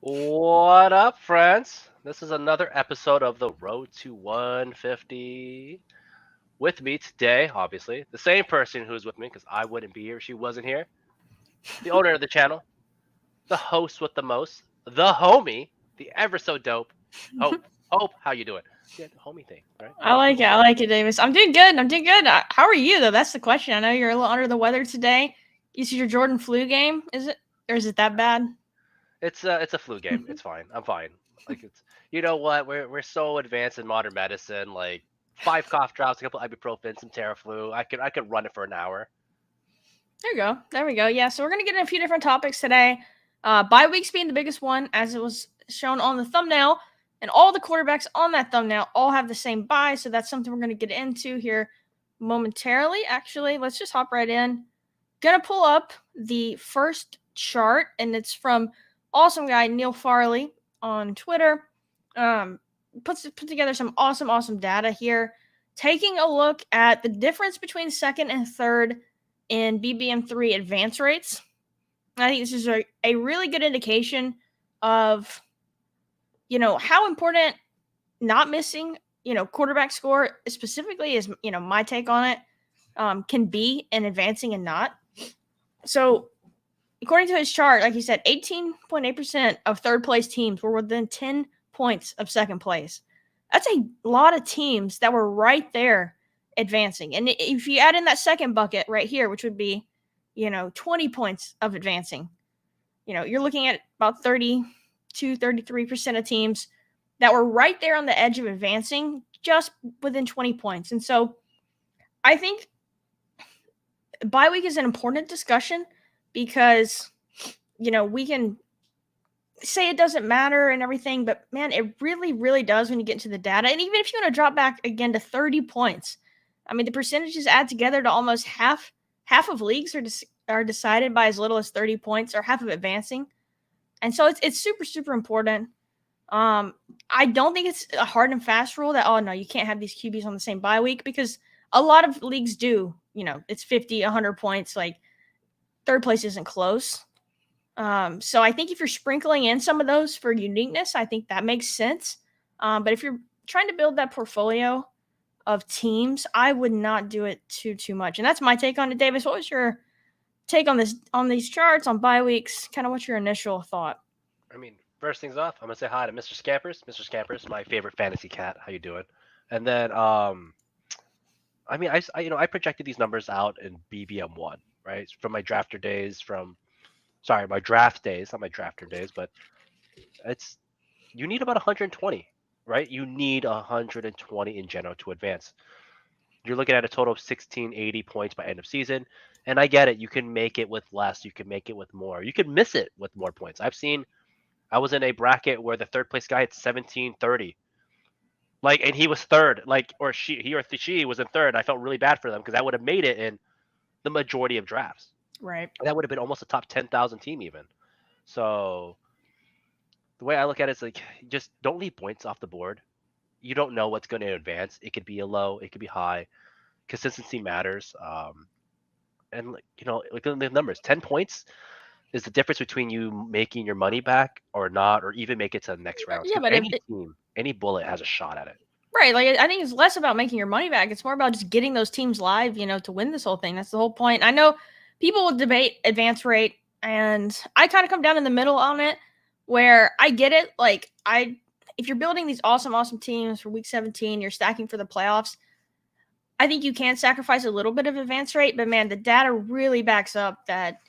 What up, friends? This is another episode of the Road to 150. With me today, obviously, the same person who's with me because I wouldn't be here if she wasn't here. The owner of the channel, the host with the most, the homie, the ever so dope, Hope. Hope, how you doing? Yeah, the homie thing, right? I like it. I like it, Davis. I'm doing good. How are you, though? That's the question. I know you're a little under the weather today. Is your Jordan flu game? Is it, or is it that bad? It's a flu game. It's fine. I'm fine. Like it's you know what? We're so advanced in modern medicine. Like 5 cough drops, a couple ibuprofen, some Teraflu. I could run it for an hour. There we go. There we go. Yeah. So we're gonna get in a few different topics today. Bye weeks being the biggest one, as it was shown on the thumbnail, and all the quarterbacks on that thumbnail all have the same bye. So that's something we're gonna get into here momentarily. Actually, let's just hop right in. Gonna pull up the first chart, and it's from awesome guy Neil Farley on Twitter. Put together some awesome data here, taking a look at the difference between second and third in BBM3 advance rates. I think this is a really good indication of how important not missing quarterback score specifically is my take on it can be in advancing and not. So, according to his chart, like he said, 18.8% of third place teams were within 10 points of second place. That's a lot of teams that were right there advancing. And if you add in that second bucket right here, which would be, 20 points of advancing, you're looking at about 32, 33% of teams that were right there on the edge of advancing just within 20 points. And so I think bye week is an important discussion because we can say it doesn't matter and everything, but man, it really does when you get into the data. And even if you want to drop back again to 30 points, I mean, the percentages add together to almost half of leagues are decided by as little as 30 points, or half of advancing. And so it's super important. I don't think it's a hard and fast rule that, oh no, you can't have these QBs on the same bye week, because a lot of leagues do. It's 50, 100 points. Like, third place isn't close. So I think if you're sprinkling in some of those for uniqueness, I think that makes sense. But if you're trying to build that portfolio of teams, I would not do it too much. And that's my take on it. Davis, what was your take on these charts on bye weeks? Kind of what's your initial thought? I mean, first things off, I'm gonna say hi to Mr. Scampers. Mr. Scampers, my favorite fantasy cat. How you doing? And then, I mean, I projected these numbers out in BBM1, right? From my drafter days, my draft days, not my drafter days, but it's you need about 120, right? You need 120 in general to advance. You're looking at a total of 1680 points by end of season. And I get it. You can make it with less. You can make it with more. You can miss it with more points. I was in a bracket where the third place guy had 1730. Like, and he was third, like, or she was in third. I felt really bad for them because I would have made it in the majority of drafts. Right. That would have been almost a top 10,000 team even. So the way I look at it is like, just don't leave points off the board. You don't know what's going to advance. It could be a low, it could be high. Consistency matters. And like look at the numbers. 10 points is the difference between you making your money back or not, or even make it to the next round. Yeah, Because but any team, any bullet has a shot at it. right, like I think it's less about making your money back. It's more about just getting those teams live, to win this whole thing. That's the whole point. I know people will debate advance rate, and I kind of come down in the middle on it, where I get it. Like, if you're building these awesome teams for week 17, you're stacking for the playoffs. I think you can sacrifice a little bit of advance rate, but man, the data really backs up that,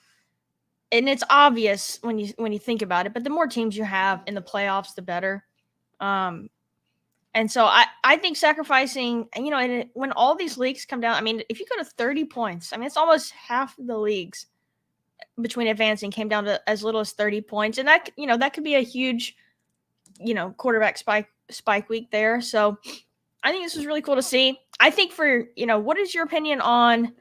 and it's obvious when you think about it. But the more teams you have in the playoffs, the better. And so I think sacrificing, and when all these leagues come down, I mean, if you go to 30 points, I mean, it's almost half the leagues between advancing came down to as little as 30 points. And that could be a huge, quarterback spike week there. So I think this is really cool to see. I think what is your opinion on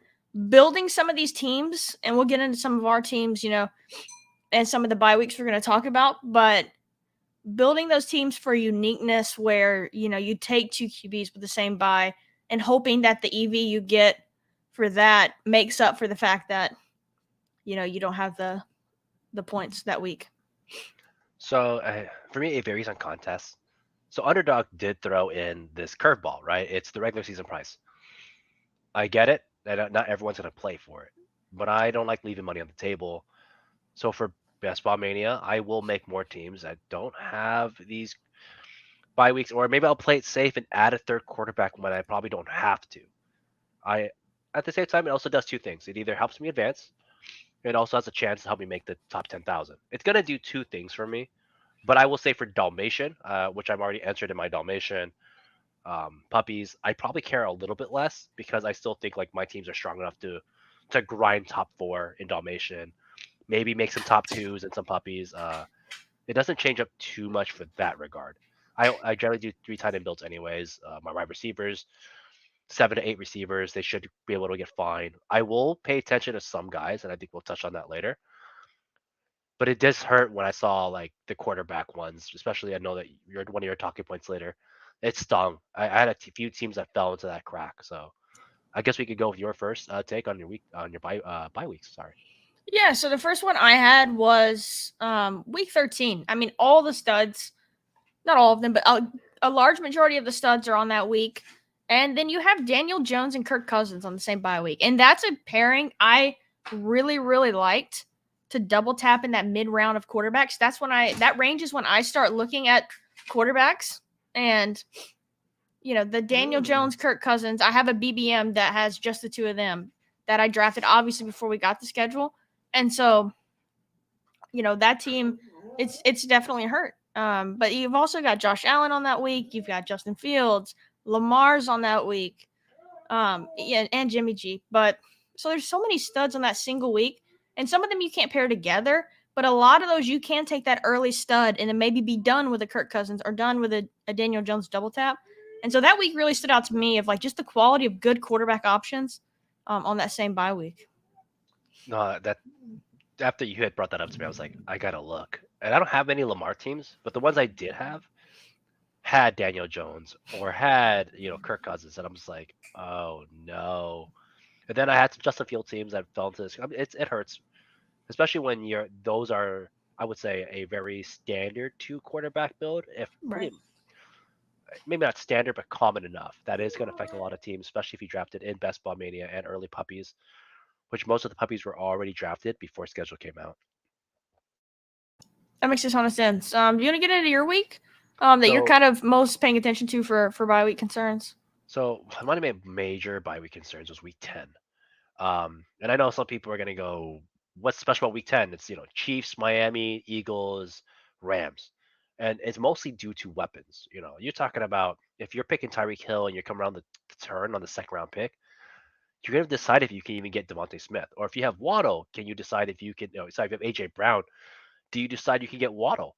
building some of these teams? And we'll get into some of our teams, and some of the bye weeks we're going to talk about, but building those teams for uniqueness where, you take two QBs with the same bye and hoping that the EV you get for that makes up for the fact that, you don't have the points that week. So for me, it varies on contests. So Underdog did throw in this curveball, right? It's the regular season price. I get it that not everyone's going to play for it, but I don't like leaving money on the table. So for Best Ball Mania, I will make more teams that don't have these bye weeks, or maybe I'll play it safe and add a third quarterback when I probably don't have to. I At the same time, it also does two things. It either helps me advance, it also has a chance to help me make the top 10,000. It's gonna do two things for me. But I will say for Dalmatian, which I'm already entered in my Dalmatian puppies, I probably care a little bit less because I still think like my teams are strong enough to grind top four in Dalmatian, maybe make some top twos and some puppies. It doesn't change up too much for that regard. I generally do three tight end builds anyways. My wide receivers, 7 to 8 receivers, they should be able to get fine. I will pay attention to some guys, and I think we'll touch on that later. But it does hurt when I saw like the quarterback ones, especially I know that you're one of your talking points later. It stung. I had few teams that fell into that crack. So I guess we could go with your first take on your week on your bye weeks. Sorry. Yeah, so the first one I had was week 13. I mean, all the studs, not all of them, but a large majority of the studs are on that week. And then you have Daniel Jones and Kirk Cousins on the same bye week. And that's a pairing I really, really liked to double tap in that mid round of quarterbacks. That range is when I start looking at quarterbacks. And, the Daniel Jones, Kirk Cousins, I have a BBM that has just the two of them that I drafted, obviously, before we got the schedule. And so, that team, it's definitely hurt. But you've also got Josh Allen on that week. You've got Justin Fields, Lamar's on that week, yeah, and Jimmy G. But so there's so many studs on that single week, and some of them you can't pair together. But a lot of those you can take that early stud and then maybe be done with a Kirk Cousins or done with a Daniel Jones double tap. And so that week really stood out to me of like just the quality of good quarterback options on that same bye week. No, that after you had brought that up to me, I was like, I gotta look. And I don't have any Lamar teams, but the ones I did have had Daniel Jones or had Kirk Cousins, and I'm just like, oh no. And then I had some Justin Field teams that fell into this. I mean, it hurts, especially when those are, I would say, a very standard two quarterback build. If Right. pretty maybe not standard, but common enough. That is going to affect a lot of teams, especially if you drafted in Best Ball Mania and early puppies, which most of the puppies were already drafted before schedule came out. That makes a ton of sense. Do you want to get into your week that you're So, kind of most paying attention to for bye week concerns? one of my major bye week concerns was week 10. And I know some people are going to go, "What's special about week 10?" It's Chiefs, Miami, Eagles, Rams, and it's mostly due to weapons. You're talking about if you're picking Tyreek Hill and you're coming around the turn on the second round pick, you're going to decide if you can even get Devontae Smith. Or if you have Waddle, can you decide if you can, sorry, if you have AJ Brown, do you decide you can get Waddle?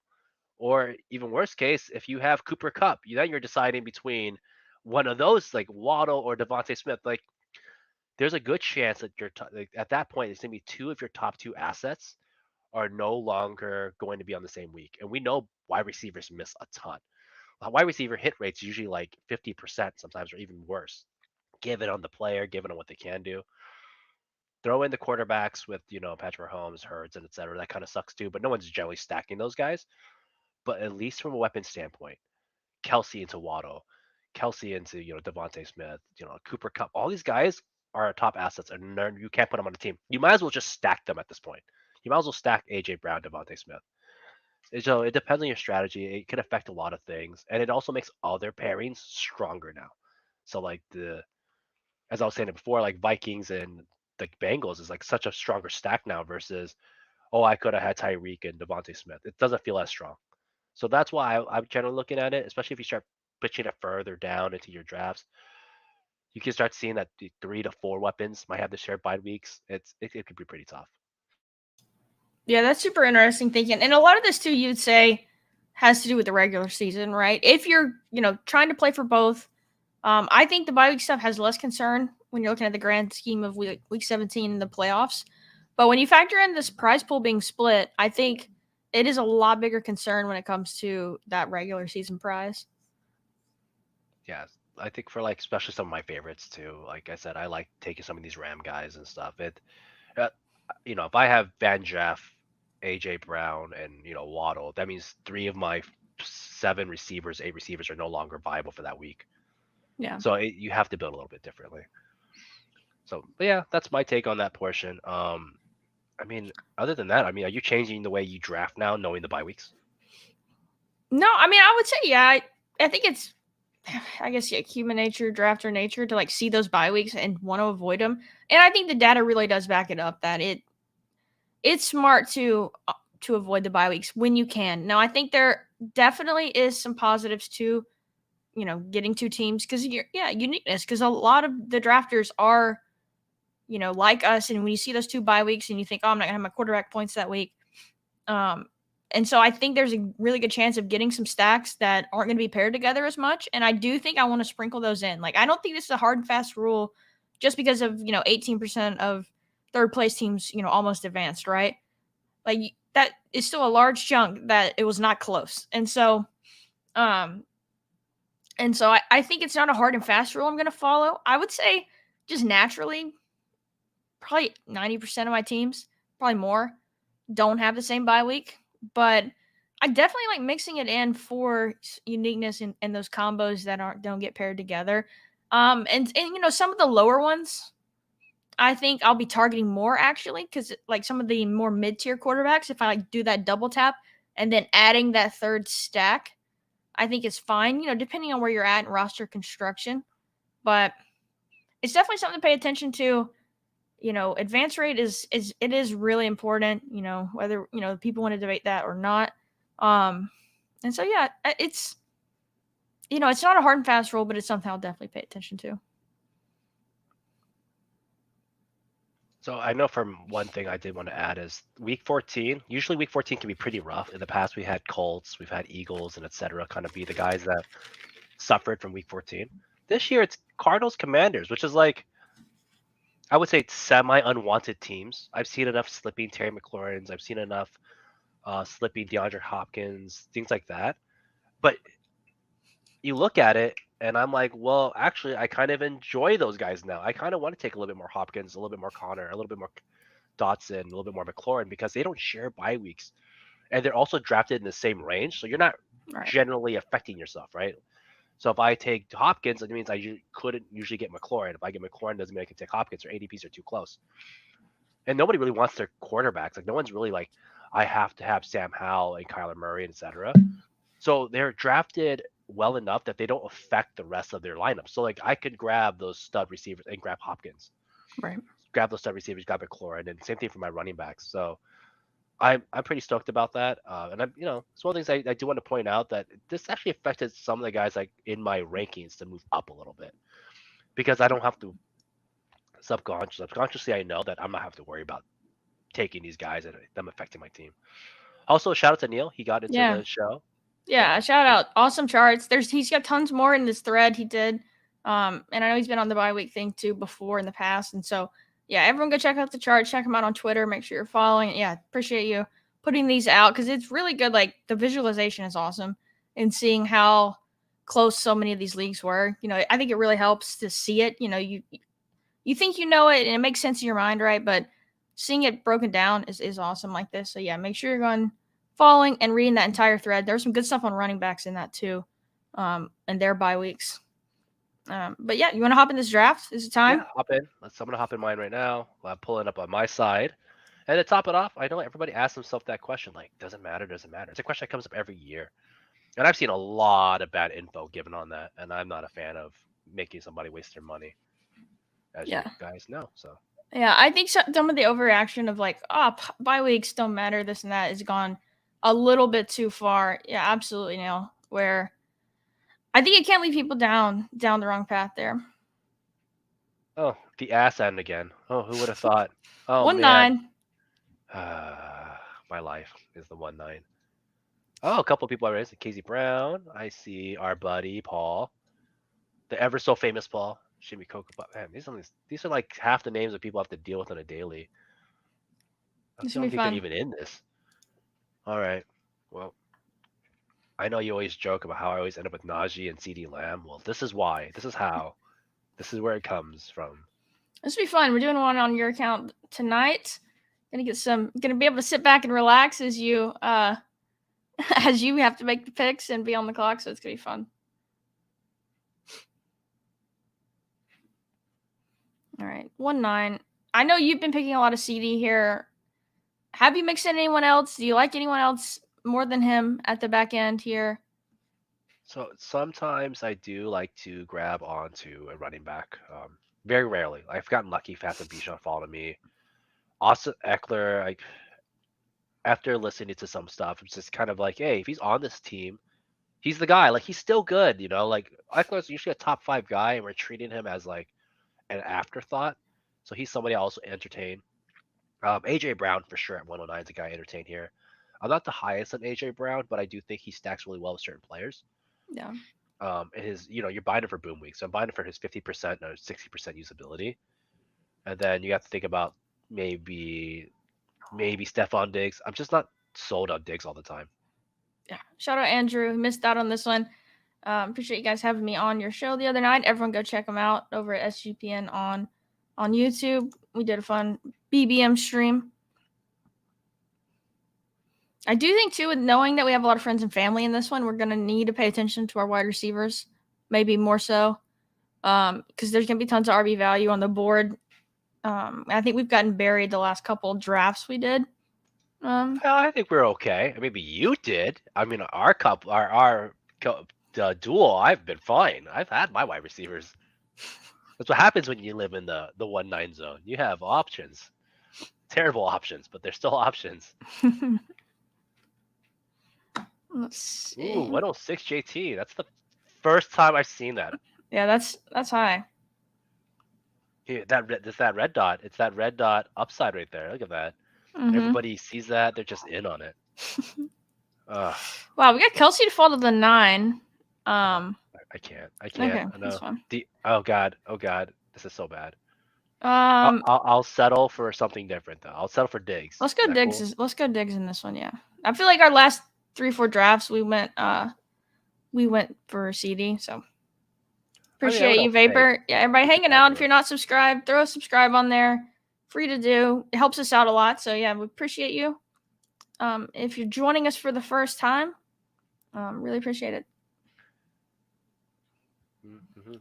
Or even worst case, if you have Cooper Cup, then you're deciding between one of those, like Waddle or Devontae Smith. Like, there's a good chance that like, at that point, it's going to be two of your top two assets are no longer going to be on the same week. And we know wide receivers miss a ton. Wide receiver hit rates usually like 50% sometimes, or even worse, given on the player, given on what they can do. Throw in the quarterbacks with Patrick Mahomes, Hurts, and etc. That kind of sucks too. But no one's generally stacking those guys. But at least from a weapon standpoint, Kelsey into Waddle, Kelsey into Devontae Smith, Cooper Cup, all these guys are top assets, and you can't put them on the team. You might as well just stack them at this point. You might as well stack AJ Brown, Devontae Smith. So it depends on your strategy. It can affect a lot of things, and it also makes other pairings stronger now. So like as I was saying before, like Vikings and the Bengals is like such a stronger stack now versus I could have had Tyreek and Devontae Smith. It doesn't feel as strong. So that's why I'm generally looking at it, especially if you start pitching it further down into your drafts. You can start seeing that the 3 to 4 weapons might have the shared bye weeks. It could be pretty tough. Yeah, that's super interesting thinking. And a lot of this too, you'd say, has to do with the regular season, right? If you're, trying to play for both, I think the bye week stuff has less concern when you're looking at the grand scheme of week 17 in the playoffs. But when you factor in this prize pool being split, I think it is a lot bigger concern when it comes to that regular season prize. Yeah, I think for like especially some of my favorites too. Like I said, I like taking some of these Ram guys and stuff. Uh, if I have Van Jeff AJ Brown and Waddle, that means 3 of my 7 receivers, 8 receivers are no longer viable for that week. Yeah. So you have to build a little bit differently. So, but yeah, that's my take on that portion. I mean, other than that, I mean, are you changing the way you draft now, knowing the bye weeks? No, I mean, I would say, yeah, I think it's, I guess, yeah, human nature, drafter nature to like see those bye weeks and want to avoid them. And I think the data really does back it up that it's smart to avoid the bye weeks when you can. Now, I think there definitely is some positives to, getting 2 teams because uniqueness, because a lot of the drafters are, like us, and when you see those 2 bye weeks and you think, oh, I'm not gonna have my quarterback points that week, and so I think there's a really good chance of getting some stacks that aren't going to be paired together as much. And I do think I want to sprinkle those in. Like, I don't think this is a hard and fast rule just because of, 18% of third place teams, almost advanced, right? Like, that is still a large chunk that it was not close. Um, and so I think it's not a hard and fast rule I'm going to follow. I would say just naturally, probably 90% of my teams, probably more, don't have the same bye week. But I definitely like mixing it in for uniqueness and those combos that don't get paired together. And some of the lower ones, I think I'll be targeting more actually because like some of the more mid tier quarterbacks, if I like do that double tap and then adding that third stack, I think it's fine. Depending on where you're at in roster construction, but it's definitely something to pay attention to. Advance rate is really important, whether, people want to debate that or not. And so, yeah, it's not a hard and fast rule, but it's something I'll definitely pay attention to. So I know from one thing I did want to add is week 14. Usually week 14 can be pretty rough. In the past, we had Colts, we've had Eagles, and etc. kind of be the guys that suffered from week 14. This year, it's Cardinals Commanders, which is like, I would say semi unwanted teams. I've seen enough slipping Terry McLaurin's. I've seen enough slipping DeAndre Hopkins, things like that. But you look at it, and I'm like, well, actually, I kind of enjoy those guys now. I kind of want to take a little bit more Hopkins, a little bit more Connor, a little bit more Dotson, a little bit more McLaurin because they don't share bye weeks, and they're also drafted in the same range, so you're not generally affecting yourself, right? So if I take Hopkins, it means I couldn't usually get McLaurin. If I get McLaurin, doesn't mean I can take Hopkins, or ADPs are too close. And nobody really wants their quarterbacks. Like no one's really like, I have to have Sam Howell and Kyler Murray, etc. So they're drafted well enough that they don't affect the rest of their lineup. So like I could grab those stud receivers and grab Hopkins. Right. Grab those stud receivers, grab McLaurin, and same thing for my running backs. So I'm pretty stoked about that. And I'm it's one of the things I do want to point out that this actually affected some of the guys like in my rankings to move up a little bit because I don't have to subconsciously I know that I'm not have to worry about taking these guys and them affecting my team. Also, shout out to Neil. He got into the show. Yeah, shout out. Awesome charts. He's got tons more in this thread he did. And I know he's been on the bye week thing too before in the past. And so, yeah, everyone go check out the charts. Check him out on Twitter. Make sure you're following. Yeah, appreciate you putting these out because it's really good. Like the visualization is awesome and seeing how close so many of these leagues were. I think it really helps to see it. You think you know it and it makes sense in your mind, right? But seeing it broken down is awesome like this. So yeah, make sure you're going following and reading that entire thread. There's some good stuff on running backs in that too, and their bye weeks. But yeah, you want to hop in this draft? Is it time? Yeah, hop in. I'm gonna hop in mine right now. I'm pulling up on my side. And to top it off, I know everybody asks themselves that question, like, doesn't matter. It's a question that comes up every year. And I've seen a lot of bad info given on that, and I'm not a fan of making somebody waste their money, as you guys know. So yeah, I think some of the overreaction of like, bye weeks don't matter, this and that, is gone a little bit too far. Yeah, absolutely, Neil. Where I think it can't lead people down the wrong path there. Oh, the ass end again. Oh, who would have thought? Oh, 1-9. My life is the 1-9. Oh, a couple of people already. Casey Brown. I see our buddy Paul, the ever so famous Paul. Jimmy Coco. Man, these are like half the names that people have to deal with on a daily. I don't think they're even in this. All right. Well, I know you always joke about how I always end up with Najee and CeeDee Lamb. Well, this is why. This is how. This is where it comes from. This will be fun. We're doing one on your account tonight. Gonna be able to sit back and relax as you as you have to make the picks and be on the clock, so it's gonna be fun. All right, 1-9. I know you've been picking a lot of CD here. Have you mixed in anyone else? Do you like anyone else more than him at the back end here? So sometimes I do like to grab onto a running back. Very rarely. I've gotten lucky. Fat and Bijan followed me. Austin Eckler, after listening to some stuff, it's just kind of like, hey, if he's on this team, he's the guy. Like he's still good, you know. Like Eckler's usually a top 5 guy, and we're treating him as like an afterthought. So he's somebody I also entertain. AJ Brown for sure at 109 is a guy I entertain here. I'm not the highest on AJ Brown, but I do think he stacks really well with certain players. Yeah. And you're buying it for boom week, so I'm buying it for his 50% or 60% usability, and then you have to think about maybe Stephon Diggs. I'm just not sold on Diggs all the time. Yeah. Shout out Andrew. Missed out on this one. Appreciate you guys having me on your show the other night. Everyone go check him out over at SGPN on YouTube. We did a fun BBM stream. I do think too, with knowing that we have a lot of friends and family in this one, we're gonna need to pay attention to our wide receivers, maybe more so, because there's gonna be tons of RB value on the board. I think we've gotten buried the last couple drafts we did. I think we're okay. Maybe you did. I mean, our couple, duel, I've been fine. I've had my wide receivers. That's what happens when you live in the 1-9 zone. You have options, terrible options, but they're still options. Let's see. Ooh, 106 JT. That's the first time I've seen that. Yeah, that's high. Yeah, it's that red dot. It's that red dot upside right there. Look at that. Mhm. Everybody sees that. They're just in on it. Wow, we got Kelsey to fall to the 9. I can't. Okay, I know. that's fine. Oh god. This is so bad. Um, I'll settle for something different though. I'll settle for Diggs. let's go Is that Diggs. cool? Let's go Diggs in this one. Yeah, I feel like our last 3-4 drafts we went for CD. So appreciate you, Vapor. Yeah, everybody hanging out. If you're not subscribed, throw a subscribe on there. Free to do. It helps us out a lot. So yeah, we appreciate you. If you're joining us for the first time, really appreciate it.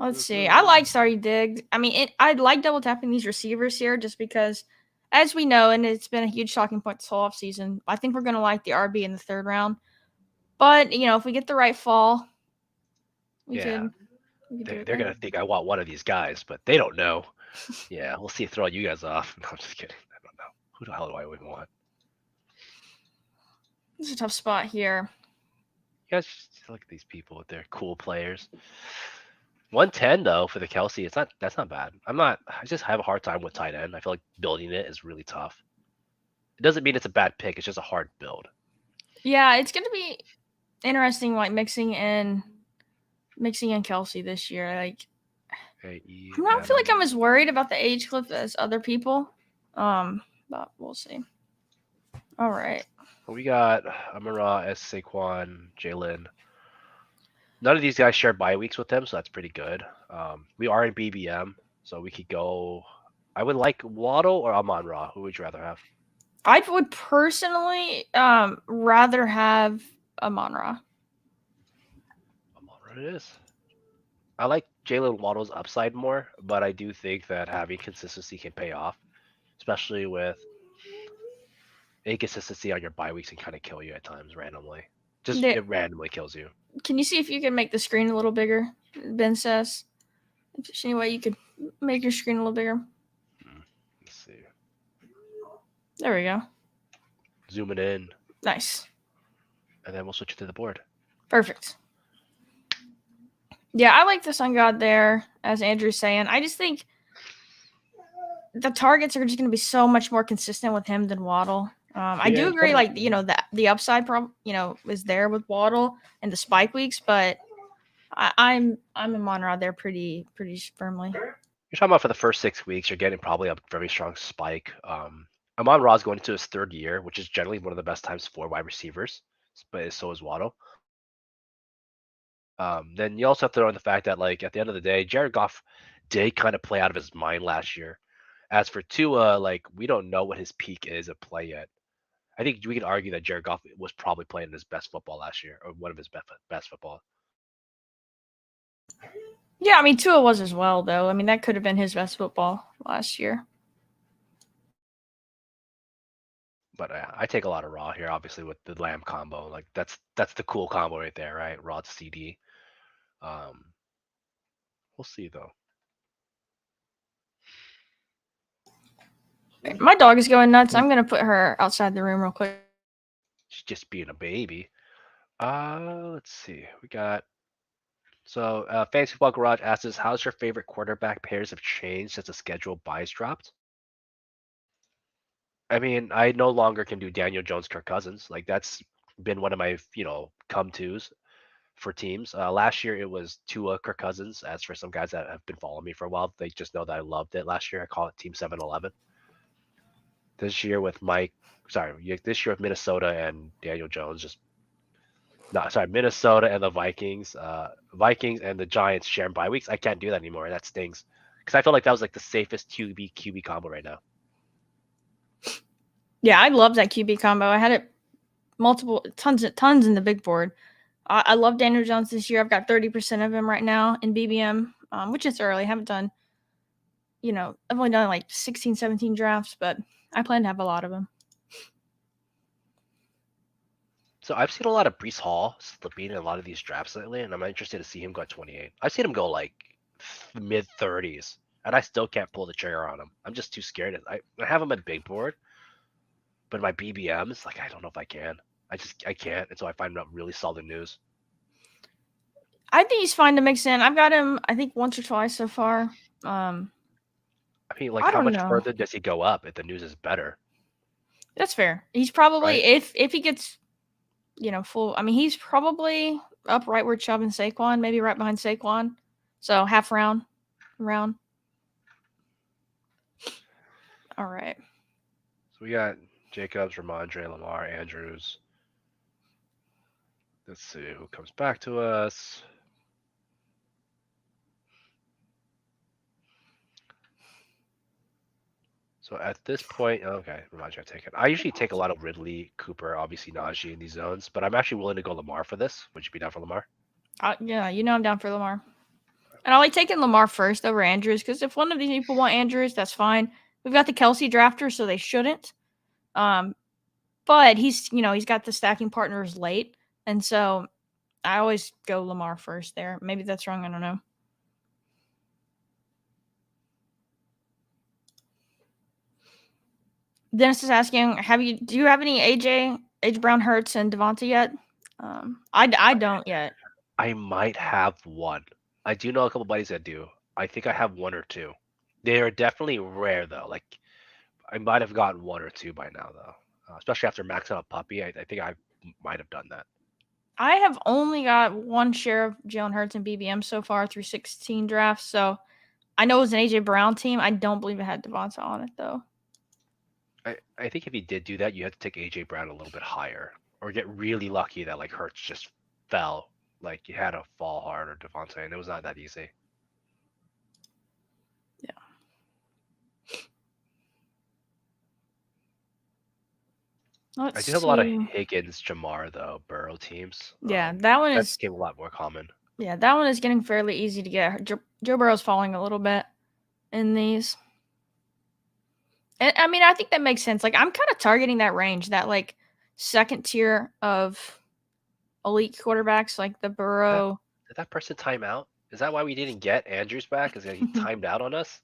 Let's see. I like starting Diggs. I mean, I like double tapping these receivers here just because, as we know, and it's been a huge talking point this whole offseason, I think we're going to like the RB in the 3rd round. But, if we get the right fall, we could they're going to think I want one of these guys, but they don't know. Yeah, we'll see. Throw you guys off. No, I'm just kidding. I don't know. Who the hell do I even want? This is a tough spot here. You guys just look at these people with their cool players. 110 though for the Kelsey, that's not bad. I just have a hard time with tight end. I feel like building it is really tough. It doesn't mean it's a bad pick, it's just a hard build. Yeah, it's gonna be interesting, like mixing in Kelsey this year. Like I don't feel like I'm as worried about the age cliff as other people. But we'll see. All right. We got Amara, S. Saquon, Jalen. None of these guys share bye weeks with them, so that's pretty good. We are in BBM, so we could go. I would like Waddle or Amon-Ra. Who would you rather have? I would personally rather have Amon-Ra. Amon-Ra it is. I like Jalen Waddle's upside more, but I do think that having consistency can pay off, especially with inconsistency on your bye weeks can kind of kill you at times randomly. It randomly kills you. Can you see if you can make the screen a little bigger? Ben says. If there's any way you could make your screen a little bigger. Let's see. There we go. Zooming in. Nice. And then we'll switch it to the board. Perfect. Yeah, I like the Sun God there, as Andrew's saying. I just think the targets are just going to be so much more consistent with him than Waddle. I do agree, like, the upside is there with Waddle and the spike weeks, but I'm in Monrod there pretty firmly. You're talking about for the first 6 weeks, you're getting probably a very strong spike. Amon-Ra is going into his 3rd year, which is generally one of the best times for wide receivers, but so is Waddle. Then you also have to throw in the fact that, like, at the end of the day, Jared Goff did kind of play out of his mind last year. As for Tua, like we don't know what his peak is of play yet. I think we could argue that Jared Goff was probably playing his best football last year, or one of his best football. Yeah, I mean Tua was as well, though. I mean that could have been his best football last year. But I take a lot of Raw here, obviously with the Lamb combo. Like that's the cool combo right there, right? Raw to CD. Um, we'll see though. My dog is going nuts. I'm gonna put her outside the room real quick. She's just being a baby. Let's see. We got Fantasy Football Garage asks us, how's your favorite quarterback pairs have changed since the schedule buys dropped? I mean, I no longer can do Daniel Jones, Kirk Cousins. Like that's been one of my come tos for teams. Last year it was Tua, Kirk Cousins. As for some guys that have been following me for a while, they just know that I loved it last year. I call it Team 7-Eleven. This year with this year with Minnesota and Daniel Jones, Minnesota and the Vikings, Vikings and the Giants sharing bye weeks. I can't do that anymore, and that stings because I felt like that was like the safest QB combo right now. Yeah, I love that QB combo. I had it tons in the big board. I love Daniel Jones this year. I've got 30% of him right now in BBM, which is early. I haven't done, I've only done like 16, 17 drafts, but I plan to have a lot of them. So I've seen a lot of Brees Hall slipping in a lot of these drafts lately, and I'm interested to see him go at 28. I've seen him go like mid 30s, and I still can't pull the trigger on him. I'm just too scared. I have him at big board, but my BBMs, like I don't know if I can. I can't, and so I find out really solid news. I think he's fine to mix in. I've got him, I think, once or twice so far. I mean, like I how don't much know. further does he go up if the news is better? That's fair. He's probably Right? if he gets, full. I mean, he's probably up right where Chubb and Saquon, maybe right behind Saquon. So half round. All right. So we got Jacobs, Ramondre, Lamar, Andrews. Let's see who comes back to us. So at this point, okay, Ramondre, I take it. I usually take a lot of Ridley, Cooper, obviously Najee in these zones, but I'm actually willing to go Lamar for this. Would you be down for Lamar? Yeah, I'm down for Lamar. And I like taking Lamar first over Andrews because if one of these people want Andrews, that's fine. We've got the Kelsey drafter, so they shouldn't. But he's got the stacking partners late, and so I always go Lamar first there. Maybe that's wrong. I don't know. Dennis is asking, do you have any AJ Brown, Hurts, and Devonta yet? I don't yet. I might have one. I do know a couple buddies that do. I think I have one or two. They are definitely rare though. Like I might have gotten one or two by now though. Especially after maxing out Puppy, I think I might have done that. I have only got one share of Jalen Hurts and BBM so far through 16 drafts, so I know it was an AJ Brown team. I don't believe it had Devonta on it though. I think if you did do that, you had to take AJ Brown a little bit higher, or get really lucky that like Hurts just fell. Like you had to fall hard or Devontae, and it was not that easy. Yeah. I do have a lot of Higgins, Jamar though, Burrow teams. Yeah, that became a lot more common. Yeah, that one is getting fairly easy to get. Joe Burrow's falling a little bit in these. And I mean, I think that makes sense. Like I'm kind of targeting that range, that like second tier of elite quarterbacks, like the Burrow. Did that person time out? Is that why we didn't get Andrews back? Is that he timed out on us?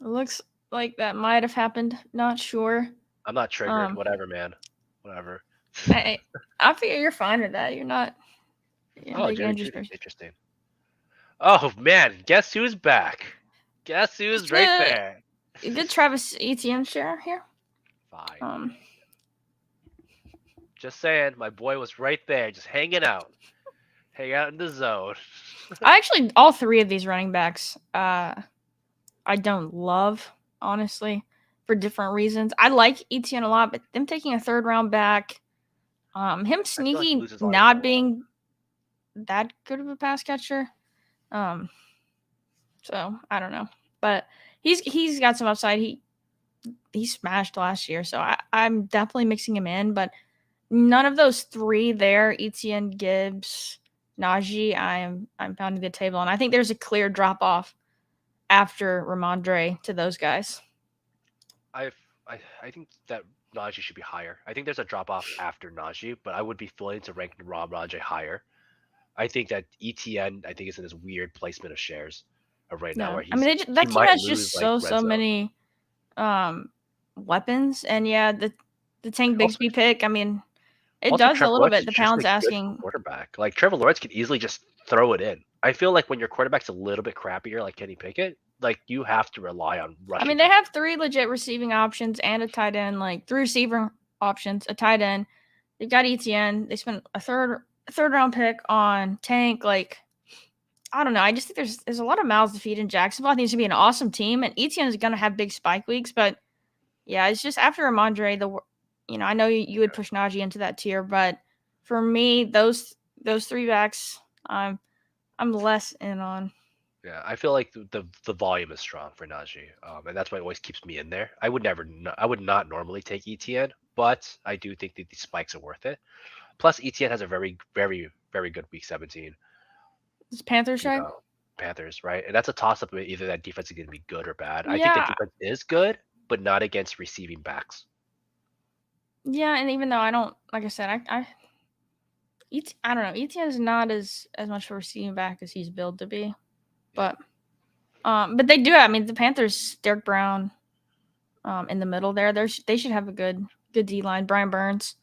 It looks like that might have happened. Not sure. I'm not triggered. Whatever, man. Whatever. I figure you're fine with that. You're not. Oh, Jerry Judy. Interesting. Oh man, guess who's back? Guess who's right there? Good Travis Etienne share here. Fine. Just saying, my boy was right there, just hanging out in the zone. All three of these running backs, I don't love, honestly, for different reasons. I like Etienne a lot, but them taking a third round back, him sneaky not being that good of a pass catcher. So I don't know, but he's got some upside. he smashed last year. So I'm definitely mixing him in, but none of those three there, Etienne, Gibbs, Najee, I'm pounding the table, and I think there's a clear drop off after Ramondre to those guys. I I think that Najee should be higher. I think there's a drop off after Najee, but I would be willing to rank Najee higher. I think that ETN I think is in this weird placement of shares of right now Yeah, where I mean he that team might has lose just like red so zone. many weapons, and yeah, the Tank Also, Bigsby pick. I mean, it also does a Trevor little Lawrence bit. is The just pound's a good asking. quarterback. Like Trevor Lawrence could easily just throw it in. I feel like when your quarterback's a little bit crappier, like Kenny Pickett, like you have to rely on I rushing. mean, they have three legit receiving options and a tight end, like three receiver options, a tight end. They've got ETN. They spent a third round pick on Tank. Like, I don't know. I just think there's a lot of mouths to feed in Jacksonville. I think it's gonna be an awesome team, and ETN is gonna have big spike weeks. But yeah, it's just after Ramondre, I know you would push Najee into that tier, but for me, those three backs, I'm less in on. Yeah, I feel like the volume is strong for Najee, and that's why it always keeps me in there. I would not normally take ETN, but I do think that these spikes are worth it. Plus, ETN has a very good week 17. It's Panthers, You right? know, Panthers, right? And that's a toss up of either that defense is going to be good or bad. I think the Yeah, defense is good, but not against receiving backs. yeah, and even though I don't, like I said, I don't know. ETN is not as much of a receiving back as he's billed to be, Yeah. but they do. I mean, the Panthers, Derek Brown, in the middle there. They should have a good D line. Brian Burns.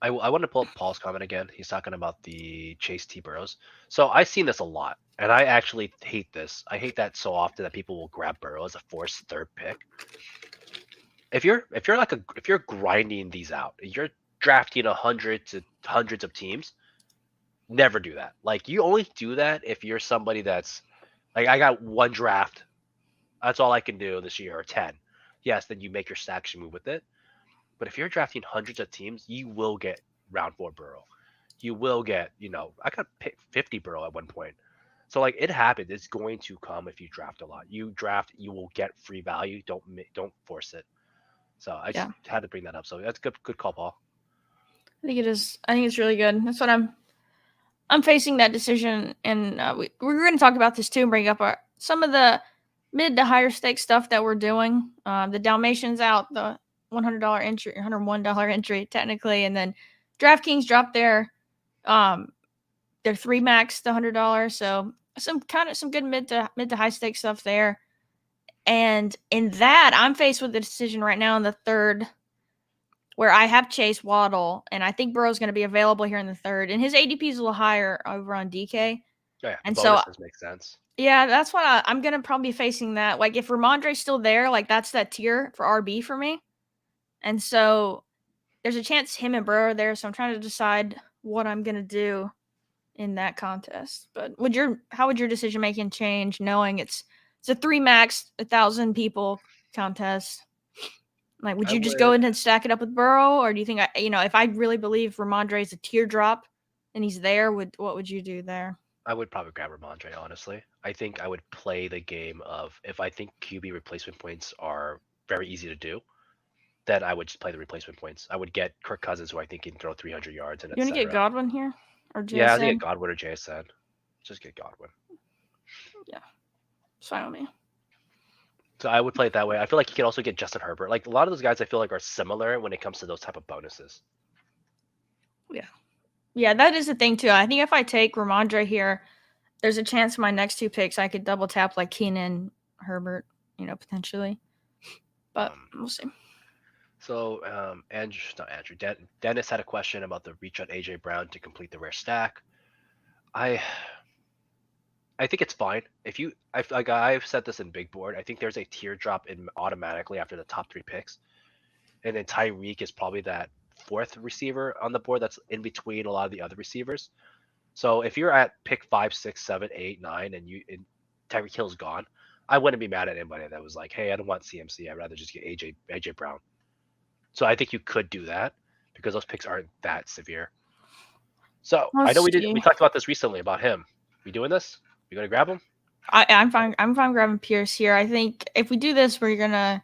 I want to pull up Paul's comment again. He's talking about the Chase T Burrows. So I've seen this a lot, and I actually hate this. I hate that so often that people will grab Burrow as a forced third pick. If you're grinding these out, you're drafting hundreds of teams. Never do that. Like you only do that if you're somebody that's like I got one draft. That's all I can do this year or 10. Yes, then you make your stacks, you move with it. But if you're drafting hundreds of teams, you will get round 4 Burrow. You will get, I got 50 Burrow at one point. So like it happened. It's going to come if you draft a lot. You draft, you will get free value. Don't force it. So I just had to bring that up. So that's good call, Paul. I think it is. I think it's really good. That's what I'm facing that decision, and we're going to talk about this too and bring up some of the mid to higher stake stuff that we're doing. The Dalmatians out, the $100 entry, $101 entry technically, and then DraftKings dropped their 3 max to $100. So some good mid to high stake stuff there. And in that, I'm faced with the decision right now in the third, where I have Chase Waddle, and I think Burrow's going to be available here in the third, and his ADP is a little higher over on DK. Yeah, the And so, bonuses make sense. yeah, that's what I'm going to probably be facing that. Like, if Ramondre's still there, like, that's that tier for RB for me. And so, there's a chance him and Burrow are there, so I'm trying to decide what I'm going to do in that contest. But how would your decision making change knowing it's a 3 max, 1,000 people contest? Like, would you just go in and stack it up with Burrow, or do you think if I really believe Ramondre is a teardrop and he's there, what would you do there? I would probably grab Ramondre, honestly. I think I would play the game of if I think QB replacement points are very easy to do, then I would just play the replacement points. I would get Kirk Cousins, who I think can throw 300 yards and You want to get Godwin here or JSN? Yeah, I think get Godwin or JSN. Just get Godwin. Yeah, it's fine with me. So I would play it that way. I feel like you can also get Justin Herbert. Like a lot of those guys, I feel like are similar when it comes to those type of bonuses. Yeah, that is the thing too. I think if I take Ramondre here, there's a chance my next 2 picks I could double tap like Keenan, Herbert, potentially. But we'll see. So, Dennis had a question about the reach on AJ Brown to complete the rare stack. I think it's fine. I've said this in Big Board. I think there's a teardrop in automatically after the top 3 picks, and then Tyreek is probably that 4th receiver on the board that's in between a lot of the other receivers. So if you're at pick 5, 6, 7, 8, 9, and Tyreek Hill's gone, I wouldn't be mad at anybody that was like, hey, I don't want CMC. I'd rather just get AJ Brown. So I think you could do that because those picks aren't that severe. So I know we talked about this recently about him. We doing this? You gonna grab him? I'm fine. I'm fine grabbing Pierce here. I think if we do this, we're gonna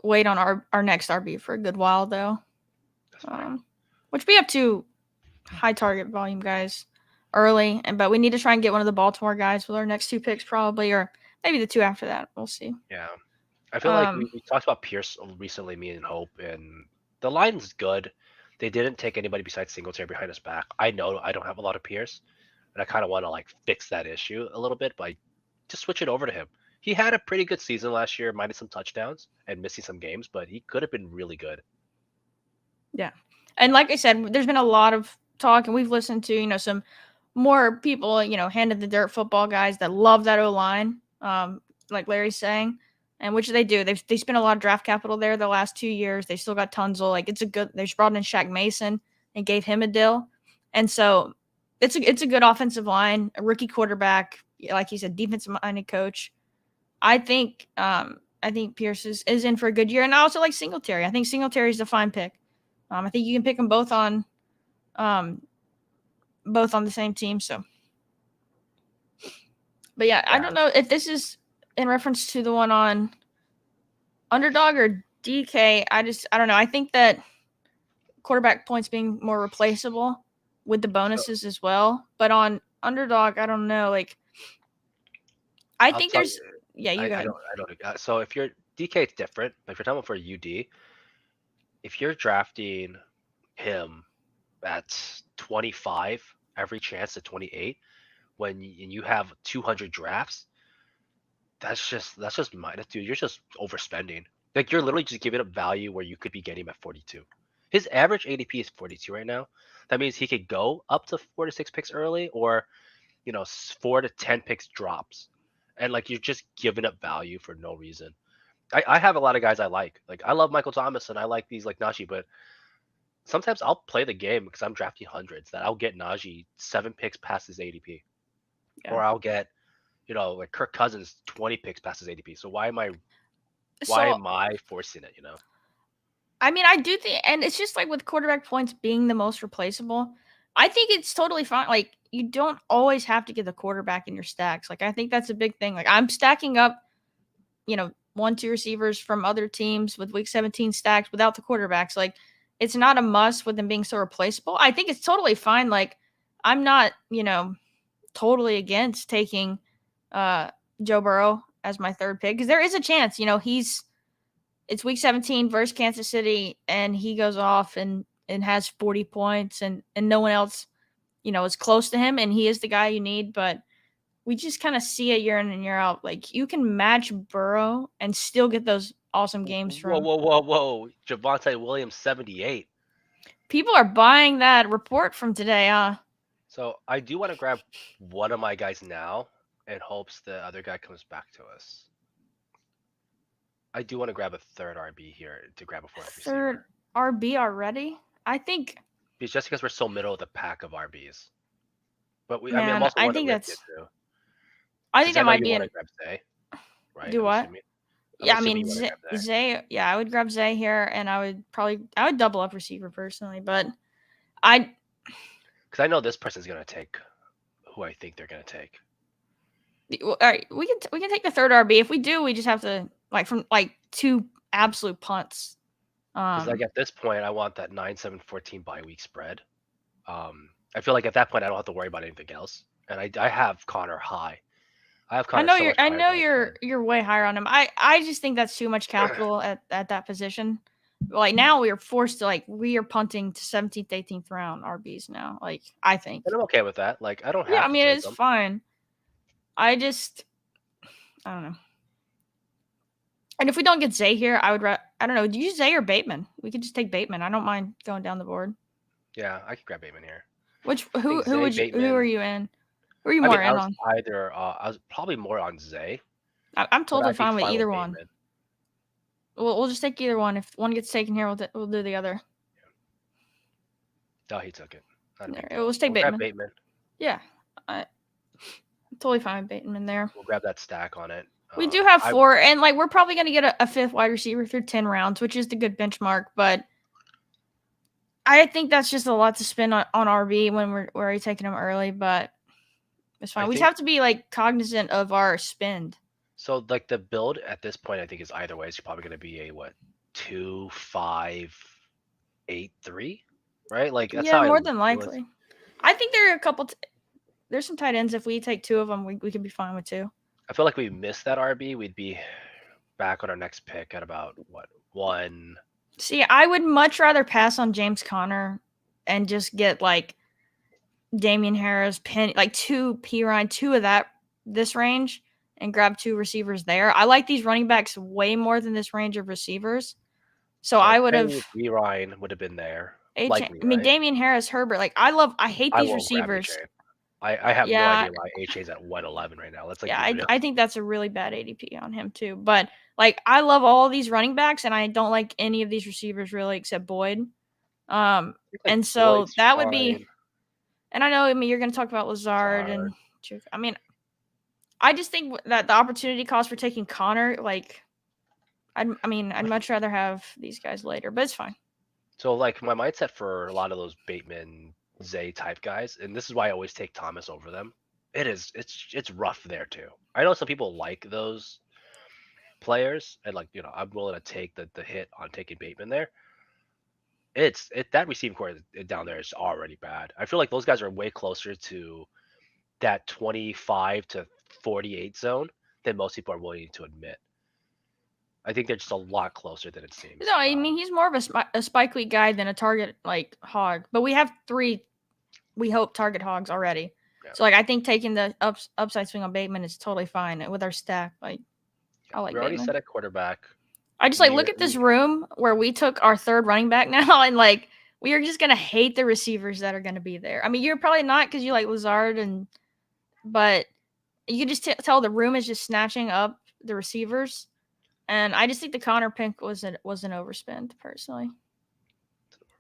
wait on our next RB for a good while though. That's fine. Which we have 2 high target volume guys early, but we need to try and get one of the Baltimore guys with our next 2 picks probably, or maybe the 2 after that. We'll see. Yeah. I feel like we talked about Pierce recently, me and Hope, and the line's good. They didn't take anybody besides Singletary behind his back. I know I don't have a lot of Pierce, and I kind of want to like fix that issue a little bit by just switch it over to him. He had a pretty good season last year, minus some touchdowns and missing some games, but he could have been really good. Yeah. And like I said, there's been a lot of talk, and we've listened to, some more people, hand in the dirt football guys that love that O-line, like Larry's saying, and which they do. They spent a lot of draft capital there the last 2 years. They still got Tunzel. Like, it's a good – they just brought in Shaq Mason and gave him a deal. And so it's a good offensive line, a rookie quarterback, like he said, defensive-minded coach. I think Pierce is in for a good year. And I also like Singletary. I think Singletary is a fine pick. I think you can pick them both on the same team. So, but yeah, I don't know if this is in reference to the one on Underdog or DK. I don't know. I think that quarterback points being more replaceable with the bonuses as well. But on Underdog, I don't know. Like, I think there's you go ahead. I don't. So if you're DK, it's different. But if you're talking for UD, if you're drafting him at 25, every chance at 28, when you have 200 drafts, that's just minus, dude. You're just overspending. Like, you're literally just giving up value where you could be getting him at 42. His average ADP is 42 right now. That means he could go up to 4 to 6 picks early, or 4 to 10 picks drops, and like, you're just giving up value for no reason. I have a lot of guys I like. Like, I love Michael Thomas and I like these like Najee, but sometimes I'll play the game because I'm drafting hundreds that I'll get Najee 7 picks past his ADP, or I'll get like Kirk Cousins 20 picks past his ADP. So why am I forcing it? I mean, I do think, and it's just like with quarterback points being the most replaceable, I think it's totally fine. Like, you don't always have to get the quarterback in your stacks. Like, I think that's a big thing. Like, I'm stacking up, 1-2 receivers from other teams with week 17 stacks without the quarterbacks. Like, it's not a must with them being so replaceable. I think it's totally fine. Like, I'm not, totally against taking Joe Burrow as my 3rd pick, because there is a chance, it's week 17 versus Kansas City, and he goes off and has 40 points, and no one else, is close to him, and he is the guy you need. But we just kind of see it year in and year out. Like, you can match Burrow and still get those awesome games from. Whoa. Javonte Williams 78. People are buying that report from today, huh? So I do want to grab one of my guys now in hopes the other guy comes back to us. I do want to grab a 3rd RB here to grab a 4th receiver. 3rd RB already? I think. It's just because we're so middle of the pack of RBs. But I'm also I think that's. Too. I think that might be. Want to grab Zay, right? Do what? Yeah, I mean, Zay. Yeah, I would grab Zay here, and I would double up receiver personally, but because I know this person's gonna take who I think they're gonna take. All right, we can take the 3rd RB. If we do, we just have to from 2 absolute punts. Because like at this point, I want that 9-7-14 bye week spread. I feel like at that point I don't have to worry about anything else, and I have Connor high. I know you're way higher on him. I just think that's too much capital at that position. Like, now we are forced to we are punting to 17th, 18th round RBs now. Like, I think. And I'm okay with that. Like, I don't have. Yeah, I mean, it's fine. I don't know. And if we don't get Zay here, I don't know. Do you use Zay or Bateman? We could just take Bateman. I don't mind going down the board. Yeah, I could grab Bateman here. Who are you in? Who are you more in on? I was probably more on Zay. I'm totally fine with either one. We'll just take either one. If one gets taken here, we'll do the other. No, he took it. We'll take Bateman. Grab Bateman. Yeah, I'm totally fine with Bateman there. We'll grab that stack on it. We do have 4, and we're probably going to get a 5th wide receiver through 10 rounds, which is the good benchmark. But I think that's just a lot to spend on RB when we're already taking them early. But it's fine. We just have to be cognizant of our spend. So like the build at this point, I think is either way. It's probably going to be a what 2-5-8-3, right? Like that's Yeah, how I more look than at it. Was likely. I think there are a couple. There's some tight ends. If we take two of them, we could be fine with two. I feel like we missed that RB. We'd be back on our next pick at about what one. See, I would much rather pass on James Conner and just get like Damian Harris, Penny, like two P Ryan, two of that this range, and grab two receivers there. I like these running backs way more than this range of receivers. So So I like would have Penny, B Ryan would have been there H. I likely, mean right? Damian Harris, Herbert. Like I hate I these won't grab receivers. HA. I have no Yeah, idea why HA's at 111 right now. Let's like yeah. be real. I think that's a really bad ADP on him too. But like I love all of these running backs, and I don't like any of these receivers really except Boyd. I think like And so Boyd's that would be. fine. And I know. I mean, you're going to talk about Lazard Lazard. and. I mean, I just think that the opportunity cost for taking Connor, like, I'd much rather have these guys later, but it's fine. So like my mindset for a lot of those Bateman, Zay type guys, and this is why I always take Thomas over them. It's rough there too. I know some people like those players, and like I'm willing to take the hit on taking Bateman there. That receiving core down there is already bad. I feel like those guys are way closer to that 25 to 48 zone than most people are willing to admit. I think they're just a lot closer than it seems. No, I mean, he's more of a spike week guy than a target, like, hog. But we have three, we hope, target hogs already. Yeah. So, like, I think taking the upside swing on Bateman is totally fine with our stack. Like, I like We're already Bateman. set at quarterback. I just, like, look at this room where we took our third running back now, and, like, we are just going to hate the receivers that are going to be there. I mean, you're probably not because you like Lazard, but you can just tell the room is just snatching up the receivers. And I just think the Connor pick was an overspend, personally.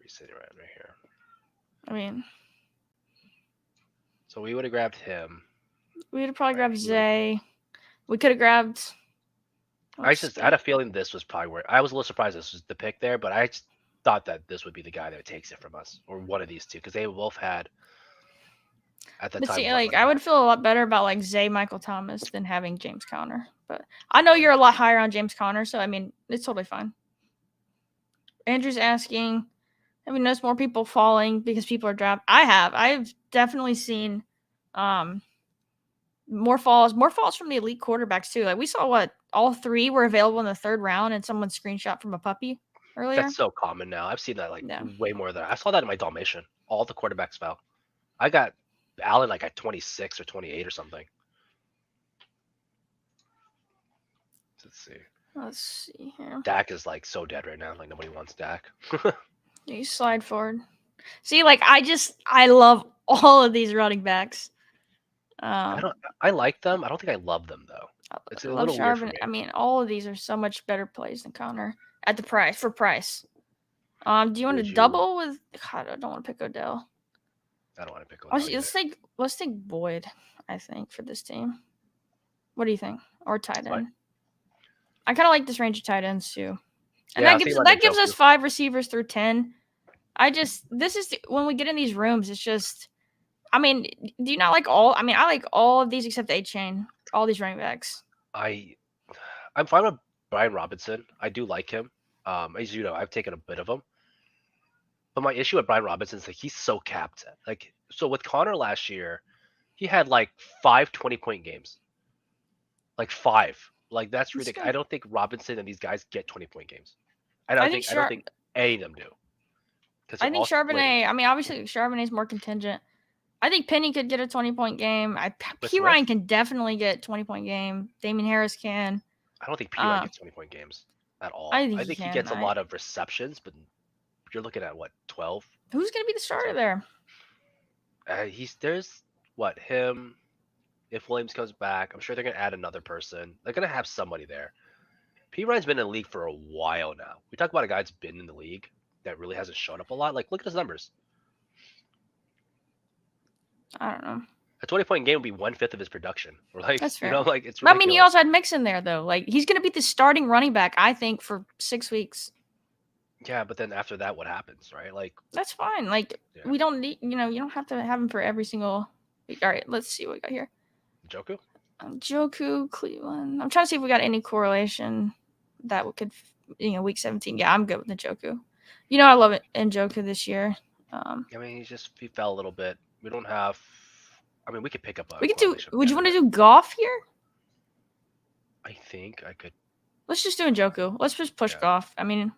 He's sitting right here. I mean, so we would have grabbed him. We would have probably grabbed Zay. We could have grabbed. I had a feeling this was probably where I was a little surprised this was the pick there, but I just thought that this would be the guy that takes it from us, or one of these two, because they both had at the time. See, like I would feel a lot better about like Zay Michael Thomas than having James Conner. But I know you're a lot higher on James Conner, so I mean it's totally fine. Andrew's asking, have you noticed more people falling because people are drafting? I've definitely seen more falls from the elite quarterbacks too. Like we saw all three were available in the third round, and someone screenshot from a puppy earlier. That's so common now. I've seen that way more than I saw that in my Dalmatian. All the quarterbacks fell. I got Allen like at 26 or 28 or something. Let's see here. Dak is like so dead right now. Like nobody wants Dak. You slide forward. See, like I love all of these running backs. I like them. I don't think I love them though. It's a little weird for me. I mean, all of these are so much better plays than Connor at the price. Do you want to double with? God, I don't want to pick Odell. I don't want to pick Odell. Let's take Boyd. I think for this team. What do you think? Or tight end? I kind of like this range of tight ends too, and that gives us 5 receivers through 10. When we get in these rooms, it's just. I mean, do you not like all? I mean, I like all of these except A-Chain. All these running backs. I'm fine with Brian Robinson. I do like him. As you know, I've taken a bit of him. But my issue with Brian Robinson is like he's so capped. Like so with Connor last year, he had like 5 20-point games. Like 5. Like that's ridiculous. I don't think Robinson and these guys get 20-point games. I don't think any of them do. I think Charbonnet. I mean, obviously Charbonnet is more contingent. I think Penny could get a 20-point game. P. Ryan can definitely get a 20-point game. Damian Harris can. I don't think P. Ryan gets 20-point games at all. I think he gets a lot of receptions, but you're looking at 12? Who's going to be the starter there? There's him. If Williams comes back, I'm sure they're going to add another person. They're going to have somebody there. P. Ryan's been in the league for a while now. We talk about a guy that's been in the league that really hasn't shown up a lot. Like, look at his numbers. I don't know. A 20-point game would be 1/5 of his production. Like, that's fair. It's ridiculous. I mean, he also had Mixon there though. Like, he's going to be the starting running back, I think, for 6 weeks. Yeah, but then after that, what happens, right? Like, that's fine. Like, we don't need, you don't have to have him for every single week. All right, let's see what we got here. Njoku? Joku, Cleveland. I'm trying to see if we got any correlation that we could, week 17. Yeah, I'm good with the Joku. I love it in Joku this year. I mean, he fell a little bit. We don't have. I mean, we could pick up a We could do. correlation. Would you want to do golf here? I think I could. Let's just do Njoku. Let's just push Yeah. golf. I mean,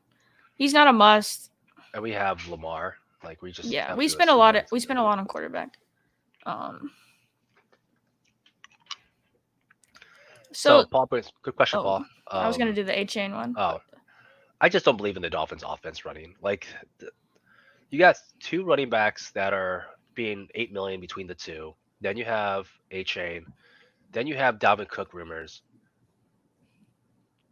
he's not a must. And we have Lamar. Like we just. Yeah, have we to spent a assume lot. that's We good. spent a lot on quarterback. So Paul, good question, oh, Paul. I was gonna do the A-Chain one. Oh, I just don't believe in the Dolphins' offense running. Like, you got two running backs that are being $8 million between the two. Then you have A-Chain. Then you have Dalvin Cook rumors.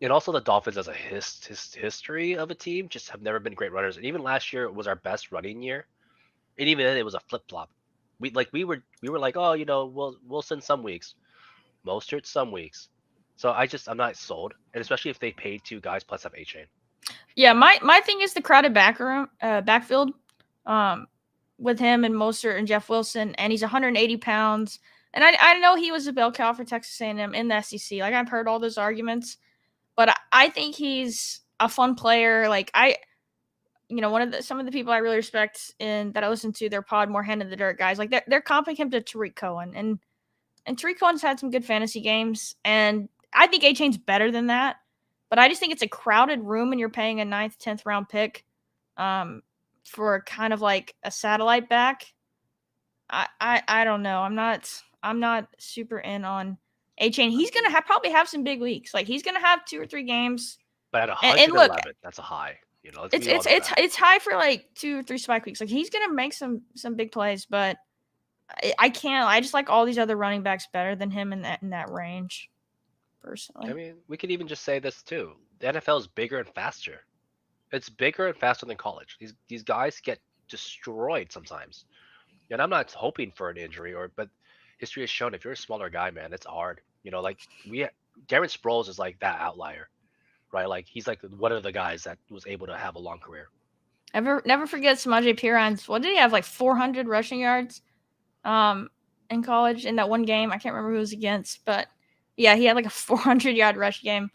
And also the Dolphins as a history of a team just have never been great runners. And even last year was our best running year. And even then it was a flip flop. We were like, oh, Wilson some weeks, Mostert some weeks. So I'm not sold, and especially if they paid two guys plus have A-Chain. Yeah, my thing is the crowded backfield, with him and Mostert and Jeff Wilson, and he's 180 pounds. And I know he was a bell cow for Texas A&M in the SEC. Like, I've heard all those arguments, but I think he's a fun player. Like, some of the people I really respect and that I listen to their pod, more hand in the dirt guys, like they're comping him to Tariq Cohen, and Tariq Cohen's had some good fantasy games, and I think A-Chain's better than that. But I just think it's a crowded room, and you're paying a 9th, 10th round pick for kind of like a satellite back. I don't know. I'm not super in on A-Chain. He's gonna probably have some big weeks. Like, he's gonna have 2 or 3 games. But at 111, that's a high. It's high for like 2 or 3 spike weeks. Like, he's gonna make some big plays, but I can't. I just like all these other running backs better than him in that range. Personally, I mean, we could even just say this too. The NFL is bigger and faster. It's bigger and faster than college. These guys get destroyed sometimes. And I'm not hoping for an injury, but history has shown if you're a smaller guy, man, it's hard. Like Darren Sproles is like that outlier, right? Like, he's like one of the guys that was able to have a long career. Never forget Samaje Perine. What did he have? Like 400 rushing yards, in college in that one game. I can't remember who it was against, but yeah, he had like a 400-yard rush game.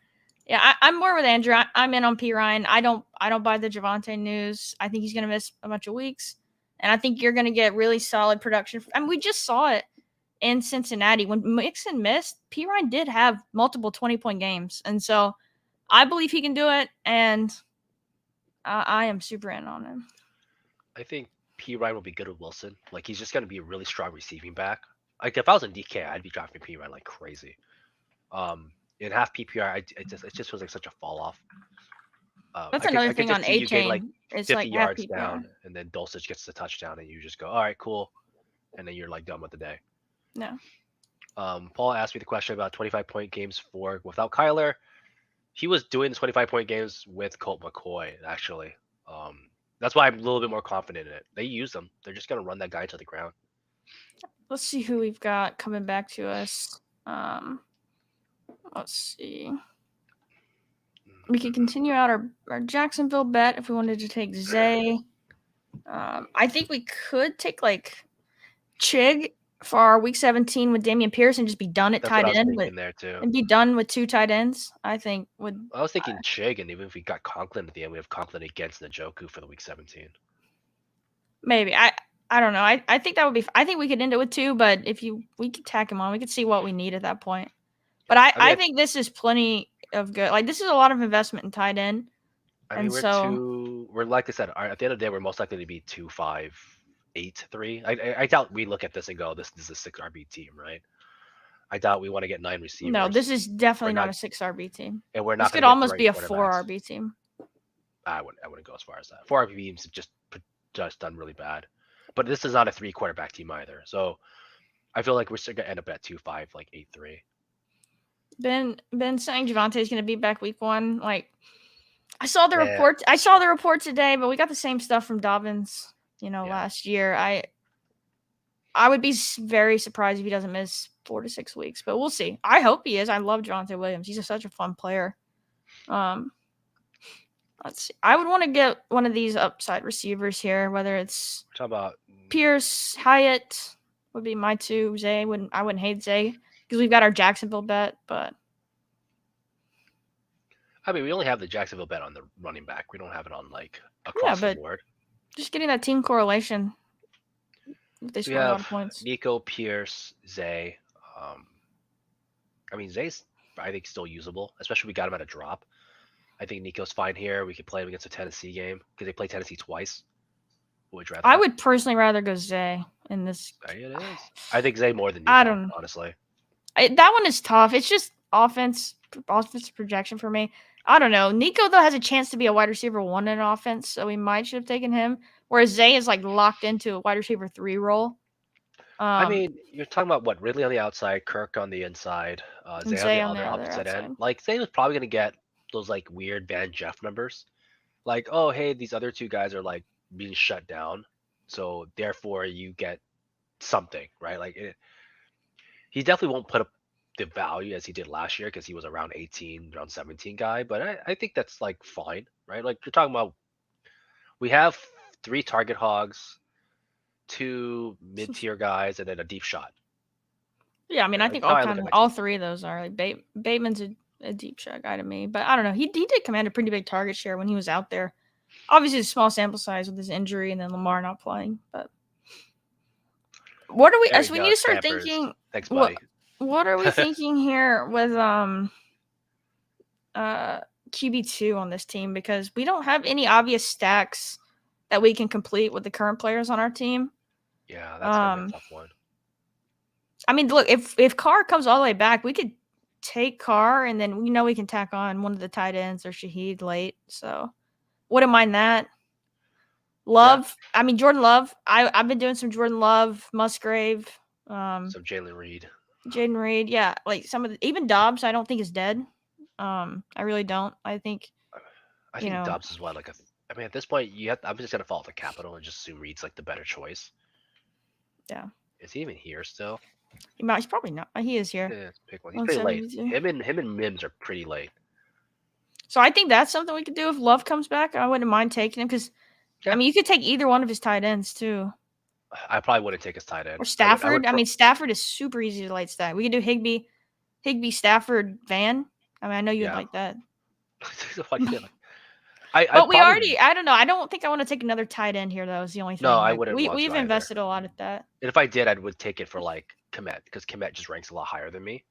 Yeah, I'm more with Andrew. I'm in on Perine. I don't buy the Javonte news. I think he's gonna miss a bunch of weeks, and I think you're gonna get really solid production. I mean, we just saw it in Cincinnati when Mixon missed. Perine did have multiple 20-point games, and so I believe he can do it. And I am super in on him. I think Perine will be good with Wilson. Like, he's just gonna be a really strong receiving back. Like, if I was in DK, I'd be drafting Perine like crazy. In half PPR, it just feels like such a fall off. That's another thing on A-Chain. Like, it's 50 like yards down, and then Dulcich gets the touchdown, and you just go, all right, cool, and then you're like done with the day. No. Paul asked me the question about 25-point games without Kyler. He was doing the 25-point games with Colt McCoy, actually. That's why I'm a little bit more confident in it. They use them. They're just gonna run that guy to the ground. Let's see who we've got coming back to us. Let's see. We could continue out our Jacksonville bet if we wanted to take Zay. I think we could take like Chig for our week 17 with Damian Pierce and just be done at tight end and be done with 2 tight ends. I think I was thinking Chig, and even if we got Conklin at the end, we have Conklin against Njoku for the week 17. Maybe I don't know. I think that would be. I think we could end it with 2, but we could tack him on, we could see what we need at that point. But I think this is plenty of good. Like, this is a lot of investment in tight end. I mean, we're like I said, at the end of the day, we're most likely to be 2, 5, 8, 3. I doubt we look at this and go, this is a 6 RB team, right? I doubt we want to get 9 receivers. No, this is definitely not a 6 RB team. And we're not. This could almost be a 4 RB team. I wouldn't go as far as that. 4 RB teams have just done really bad. But this is not a 3 quarterback team either. So I feel like we're still gonna end up at 2, 5, like 8, 3. Ben saying Javonte is going to be back week 1. Like, I saw the report. I saw the report today, but we got the same stuff from Dobbins. Last year. I would be very surprised if he doesn't miss 4 to 6 weeks, but we'll see. I hope he is. I love Javonte Williams. He's such a fun player. Let's see. I would want to get one of these upside receivers here, whether it's about Pierce, Hyatt would be my 2. Zay I wouldn't hate Zay. because we've got our Jacksonville bet, but I mean, we only have the Jacksonville bet on the running back. We don't have it on like yeah, across the but board. just getting that team correlation, if they So we score a lot have of points. Nico, Pierce, Zay. Um, I mean, Zay's I think still usable, especially we got him at a drop. I think Nico's fine here. We could play him against a Tennessee game because they play Tennessee twice. Who would you rather I have? would personally rather go Zay in this. Zay it is. I think Zay more than I Nico, don't. honestly. That one is tough. It's just offense projection for me. I don't know. Nico though has a chance to be a wide receiver 1 in offense, so we might should have taken him. Whereas Zay is like locked into a wide receiver 3 role. I Um, mean, you're talking about what Ridley on the outside, Kirk on the inside, and Zay on Zay the on the other other opposite end. outside. Like Zay was probably gonna get those like weird Van Jeff numbers. Like, oh hey, these other two guys are like being shut down, so therefore you get something, right? He definitely won't put up the value as he did last year because he was around 18, around 17 guy. But I think that's like fine, right? Like you're talking about, we have 3 target hogs, 2 mid-tier guys, and then a deep shot. Yeah, I mean, Right? I Like think how I look at my all team. 3 of those are like Bateman's a deep shot guy to me, but I don't know. He did command a pretty big target share when he was out there. Obviously, it's a small sample size with his injury and then Lamar not playing. But what are we? There As you we go, need to start Scampers. thinking. Thanks, What buddy. what are we thinking here with QB2 on this team, because we don't have any obvious stacks that we can complete with the current players on our team. Yeah, that's gonna be a Um, tough one. I mean, look, if Carr comes all the way back, we could take Carr and then we know we can tack on one of the tight ends or Shaheed late. So wouldn't mind that. Yeah. Love, I mean Jordan Love. I've been doing some Jordan Love, Musgrave, So Jalen Reed. Jaden Reed. Yeah, like some of the, even Dobbs. I don't think is dead. I really don't. I think I you think know Dobbs is what like a. I mean, at this point, I'm just gonna fall to capital and just assume Reed's like the better choice. yeah. Is he even here still? He's probably not. He is here. Yeah, pick one. He's pretty late. 172. Him and Mims are pretty late. So I think that's something we could do if Love comes back. I wouldn't mind taking him because I Yeah, mean you could take either one of his tight ends too, I probably wouldn't take his tight end. or I would. I would. Stafford. I mean Stafford is super easy to late stack. We could do Higby, Stafford, Van. I mean I know you would Yeah. like that, Why do you say like? I but we probably already. I don't know. I don't think I want to take another tight end here though. Is the only no. thing. I Like wouldn't want we've to either. invested a lot at that. And if I did, I would take it for like Komet because Komet just ranks a lot higher than me.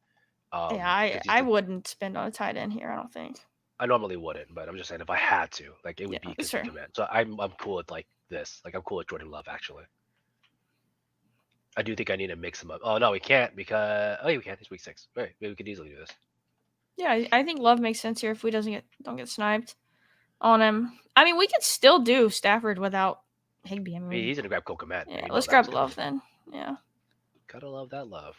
Yeah, Because he's I the. wouldn't spend on a tight end here. I don't think. I normally wouldn't, but I'm just saying if I had to, like it Yeah, would be that's because of fair. Komet. So I'm cool with like this. Like I'm cool with Jordan Love actually. I do think I need to mix them up. Oh no, we can't because yeah, we can. It's week 6. Right, maybe we could easily do this. Yeah, I think Love makes sense here if we don't get sniped on him. I mean, we could still do Stafford without Higby. I I mean, mean, he's gonna grab Komet. yeah, You know let's that's grab gonna Love then. Yeah. gotta love that love.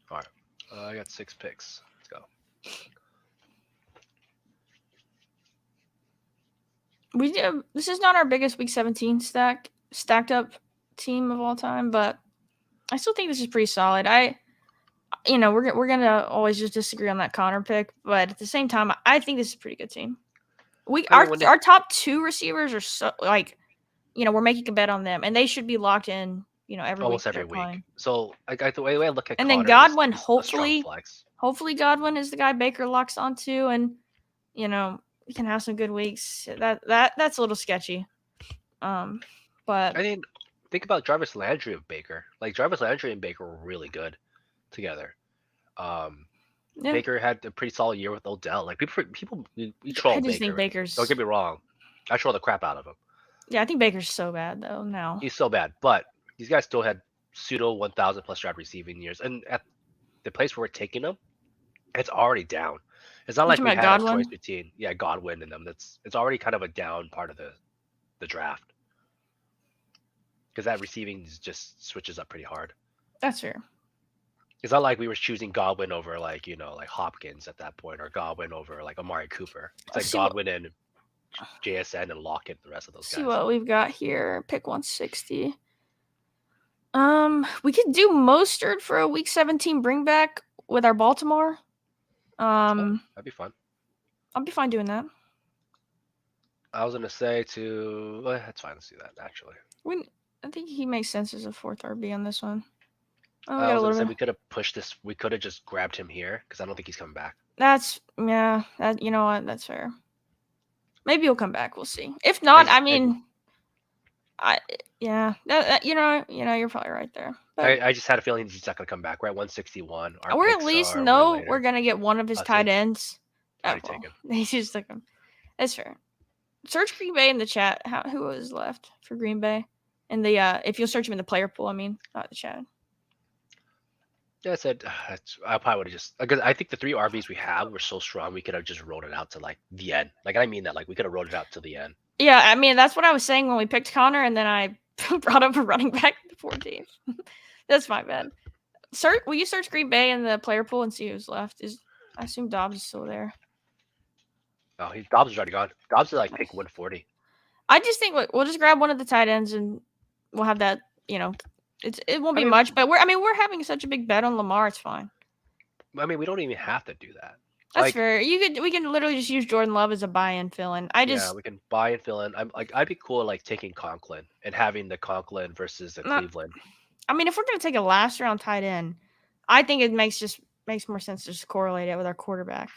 All right, I got 6 picks. Let's go. This is not our biggest week 17 stacked up team of all time, but I still think this is pretty solid. We're gonna always just disagree on that Connor pick, but at the same time, I think this is a pretty good team. I mean, when they Our top 2 receivers are so like, we're making a bet on them, and they should be locked in. Every week almost that every they're week. playing. So the way I look at And then Connor is Godwin, he's a strong flex. hopefully Godwin is the guy Baker locks onto, and we can have some good weeks. That's a little sketchy. But I mean, think about Jarvis Landry of Baker. Like Jarvis Landry and Baker were really good together. Um, yeah, Baker had a pretty solid year with Odell. Like people we I troll just think Baker. Baker's. Don't get me wrong. I troll the crap out of him. Yeah, I think Baker's so bad though now. He's so bad, but these guys still had pseudo 1,000 plus yard receiving years, and at the place where we're taking them, it's already down. It's not You like talking we about had a choice Godwin? between Godwin and them. It's already kind of a down part of the draft because that receiving just switches up pretty hard. That's fair. It's not like we were choosing Godwin over like like Hopkins at that point or Godwin over like Amari Cooper. It's Let's like see what Godwin and JSN and Lockett, the rest of those see guys. what we've got here. Pick 160. We could do Mostert for a week 17 bring back with our Baltimore. That'd be fun. I'll be fine doing that. I was gonna say that's fine. Let's do that actually. I think he makes sense as a 4th RB on this one. Oh, we I got a was gonna little say bit. we could have pushed this. We could have just grabbed him here because I don't think he's coming back. Yeah. You know what? That's fair. Maybe he'll come back. We'll see. If I not, just, I mean, I yeah. You're probably right there. But I just had a feeling he's not gonna come back. We're at 161. Our we're at picks least are way know we're later. gonna get one of his I'll see. tight ends. Already Well, taken. he's just like that's fair. Search Green Bay in the chat. Who was left for Green Bay? And the if you'll search him in the player pool, I mean, not the chat. Yeah, I said I probably would have just because I think the 3 RBs we have were so strong we could have just rolled it out to like the end. Like I mean that like we could have rolled it out to the end. Yeah, I mean that's what I was saying when we picked Connor, and then I brought up a running back to 14. That's my bad. Will you search Green Bay in the player pool and see who's left? I assume Dobbs is still there. Oh, Dobbs is already gone. Dobbs is like pick 140. I just think we'll just grab one of the tight ends and we'll have that. It won't be much, but we're having such a big bet on Lamar. It's fine. I mean, we don't even have to do that. That's fair. We can literally just use Jordan Love as a buy-in fill-in. We can buy and fill in. I'd be cool like taking Conklin and having the Conklin versus the Cleveland. I mean, if we're gonna take a last round tight end, I think it makes more sense to just correlate it with our quarterback.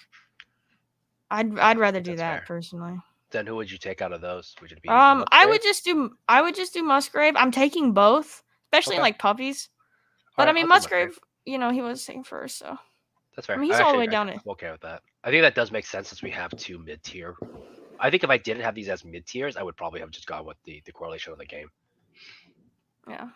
I'd rather do that personally. Then who would you take out of those? Would it be I would just do Musgrave. I'm taking both, especially like puppies. But I mean Musgrave, he was taken first, so that's fair. I mean he's all the way down it. I'm okay with that. I think that does make sense since we have 2 mid-tier. I think if I didn't have these as mid-tiers, I would probably have just gone with the correlation of the game. Yeah.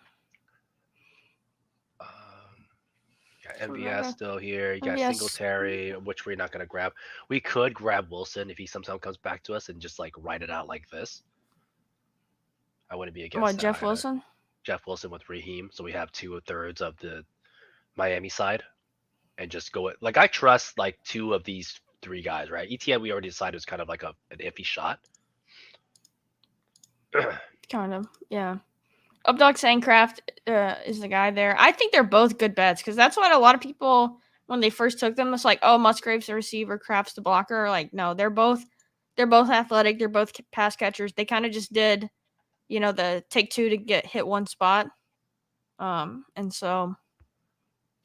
MVS still here. You got Singletary, which we're not going to grab. We could grab Wilson if he somehow comes back to us and just like write it out like this. I wouldn't be against that. Jeff Wilson? Jeff Wilson with Raheem. So we have 2/3 of the Miami side and just go like I trust like 2 of these 3 guys, right? ETN we already decided was kind of like an iffy shot. Kind of, yeah. Updog saying Kraft is the guy there. I think they're both good bets because that's what a lot of people, when they first took them, it's like, oh, Musgrave's the receiver, Kraft's the blocker. Like, no, they're both athletic. They're both pass catchers. They kind of just did, the take 2 to get hit one spot. And so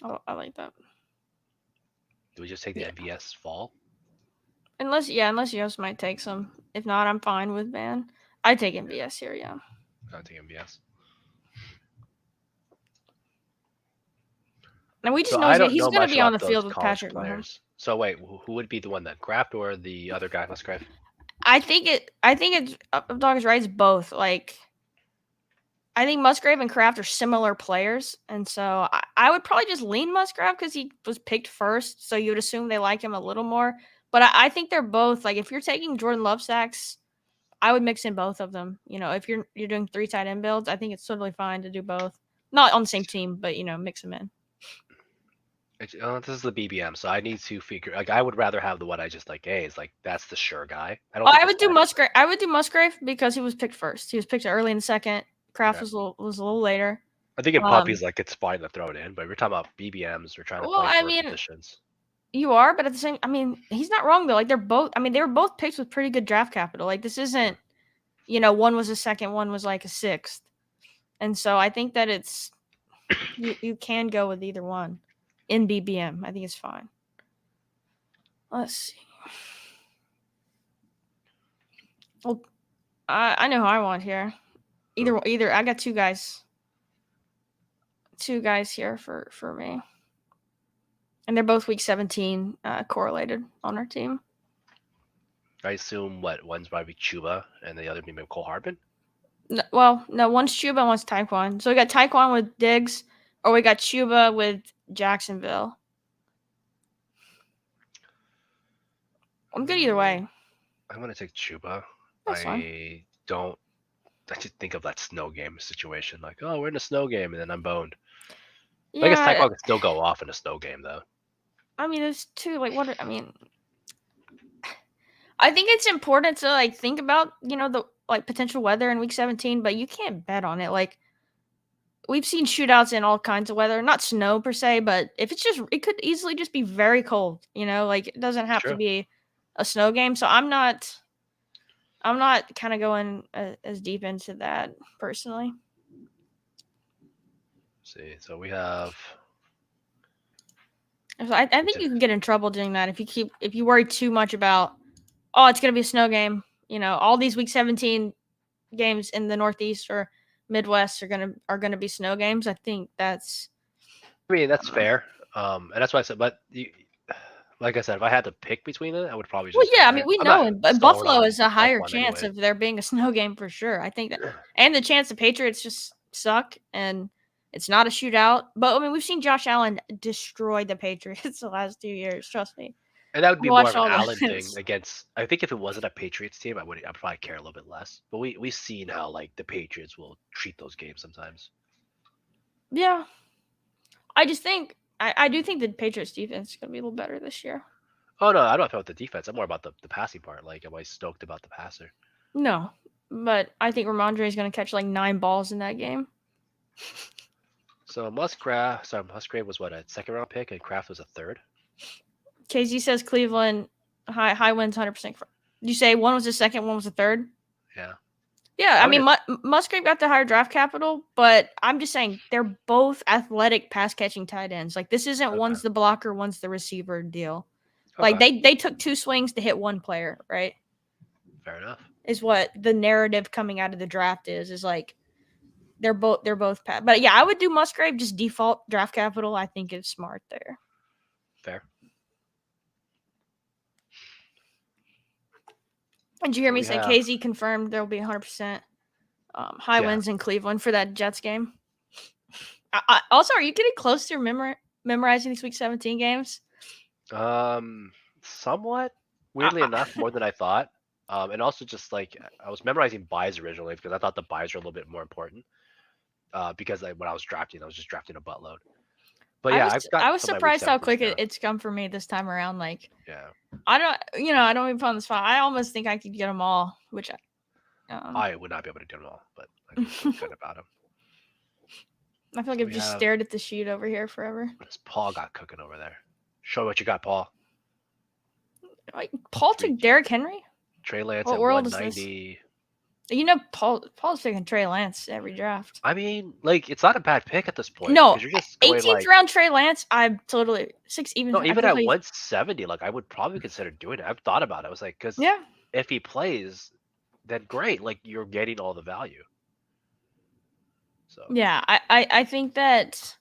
I like that. Do we just take the MVS fall? Unless Yost might take some. If not, I'm fine with Van. I take MVS here, yeah. I'll take MVS. And we just know he's going to be on the field with Patrick Mahomes. So wait, who would be the one then? Kraft or the other guy, Musgrave? I think it's Updog is right. It's both. Like, I think Musgrave and Kraft are similar players, and so I would probably just lean Musgrave because he was picked first, so you would assume they like him a little more. But I think they're both like if you're taking Jordan Love sacks, I would mix in both of them. If you're doing 3 tight end builds, I think it's totally fine to do both. Not on the same team, but mix them in. This is the BBM, so I need to figure. Like, I would rather have the one I just like. Hey, it's like that's the sure guy. I would do Musgrave. I would do Musgrave because he was picked first. He was picked early in the second. Kraft was a little later. I think in puppies, like it's fine to throw it in, but we're talking about BBMs. We're trying to play for positions. You are, but at the same, he's not wrong though. Like they're both. They were both picked with pretty good draft capital. Like this isn't, one was a second, one was like a 6th, and so I think that it's you can go with either one. In BBM, I think it's fine. Let's see. Well, I know who I want here. Either I got 2 guys. 2 guys here for me, and they're both week 17 correlated on our team. I assume one's probably Chuba and the other maybe Cole Harbin. No, one's Chuba, one's Tyquan. So we got Tyquan with Diggs, or we got Chuba with Jacksonville. I'm good either way. I'm gonna take Chuba. That's fine. I just think of that snow game situation. Like, oh, we're in a snow game, and then I'm boned. Yeah, I guess Tyquan can still go off in a snow game, though. There's 2. Like, what? I think it's important to think about the potential weather in week 17, but you can't bet on it. Like, we've seen shootouts in all kinds of weather, not snow per se, but if it could easily just be very cold. Like it doesn't have to be a snow game. So I'm not kind of going as deep into that personally. see. So we have. So I think you can get in trouble doing that if you worry too much about, oh, it's gonna be a snow game. All these Week 17 games in the Northeast or Midwest are gonna be snow games. I think that's. I mean, that's I don't know. fair. And that's why I said, but like I said, if I had to pick between it, I would probably Well, just yeah, go I there. mean, we I'm know not but sold Buffalo on is a Week higher 1 chance anyway. of there being a snow game for sure. I think that, and the chance the Patriots just suck and it's not a shootout. But I mean, we've seen Josh Allen destroy the Patriots the last 2 years. Trust me. And that would I be more watched of an all Allen thing those. against. I think if it wasn't a Patriots team, I'd probably care a little bit less. But we've seen how like the Patriots will treat those games sometimes. Yeah, I just think I do think the Patriots defense is gonna be a little better this year. Oh no, I'm not about the defense. I'm more about the passing part. Like, am I stoked about the passer? No, but I think Ramondre is gonna catch like 9 balls in that game. So Musgrave was what, a second round pick, and Kraft was a third. KZ says Cleveland high wins 100%. Did you say one was the second, one was the third? Yeah. Yeah, I mean, Musgrave got the higher draft capital, but I'm just saying they're both athletic pass catching tight ends. Like, this isn't one's the blocker, one's the receiver deal. Like, they took 2 swings to hit one player, right? Fair enough. Is what the narrative coming out of the draft is like they're both pass. But yeah, I would do Musgrave just default draft capital. I think is smart there. Fair. Did you hear me say KZ confirmed there will be 100% high wins in Cleveland for that Jets game? Also, are you getting close to memorizing these Week 17 games? Somewhat. Weirdly enough, more than I thought. And also just like I was memorizing buys originally because I thought the buys were a little bit more important. Because when I was drafting, I was just drafting a buttload. But yeah, I was surprised how quick it's come for me this time around. Like, yeah, I don't even put on the spot. I almost think I could get them all, which I would not be able to get them all, but I feel good about them. I feel like I've just stared at the sheet over here forever. What's Paul got cooking over there? Show what you got, Paul. Paul took Derrick Henry. Trey Lance at 190. Paul's picking Trey Lance every draft. I mean, like, it's not a bad pick at this point. No, you're just going 18th round Trey Lance. I'm totally even at 170. Like, I would probably consider doing it. I've thought about it. I was like, because if he plays, then great. Like, you're getting all the value. So yeah, I think that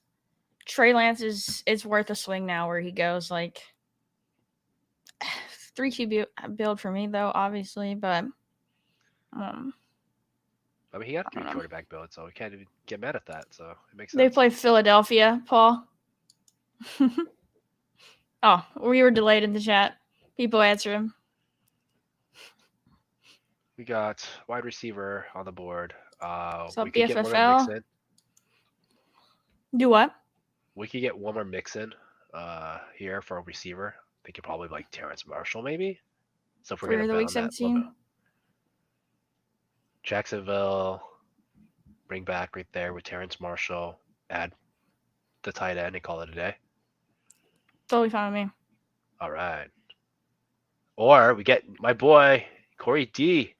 Trey Lance is worth a swing now where he goes. Like, 3 QB build for me though, obviously, but I mean, he got 3 quarterback build, so we can't even get mad at that. So it makes sense. They play Philadelphia, Paul. Oh, we were delayed in the chat. People answer him. We got wide receiver on the board. We could get one more mix in. Do what? We could get one more mix in here for a receiver. I think you're probably like Terrence Marshall, maybe. So if we're gonna bet on 17. That, Jacksonville, bring back right there with Terrence Marshall. Add the tight end and call it a day. Totally fine with me. All right. Or we get my boy Corey D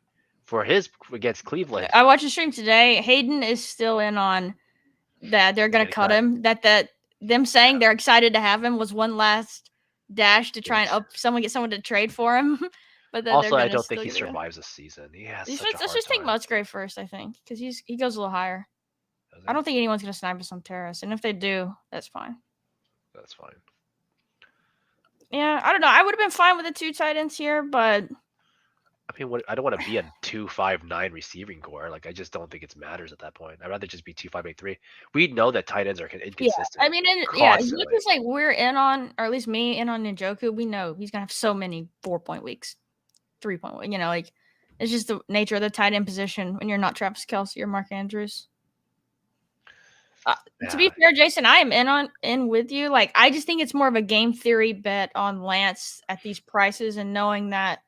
for his against Cleveland. I watched the stream today. Hayden is still in on that they're gonna cut him. That them saying they're excited to have him was one last dash to try and get someone to trade for him. But also, I don't think he survives a season. Let's just take Musgrave first, I think, because he goes a little higher. I don't think anyone's gonna snipe us on Terrace, and if they do, that's fine. That's fine. Yeah, I don't know. I would have been fine with the 2 tight ends here, but I mean, I don't want to be a 2-5-9 receiving core. Like, I just don't think it matters at that point. I'd rather just be 2-5-8-3. We know that tight ends are inconsistent. Yeah, I mean, as much as like we're in on, or at least me in on Njoku, we know he's gonna have so many 4-point weeks, 3-point. Like it's just the nature of the tight end position when you're not Travis Kelce or Mark Andrews. To be fair, Jason, I am in with you. Like, I just think it's more of a game theory bet on Lance at these prices, and knowing that,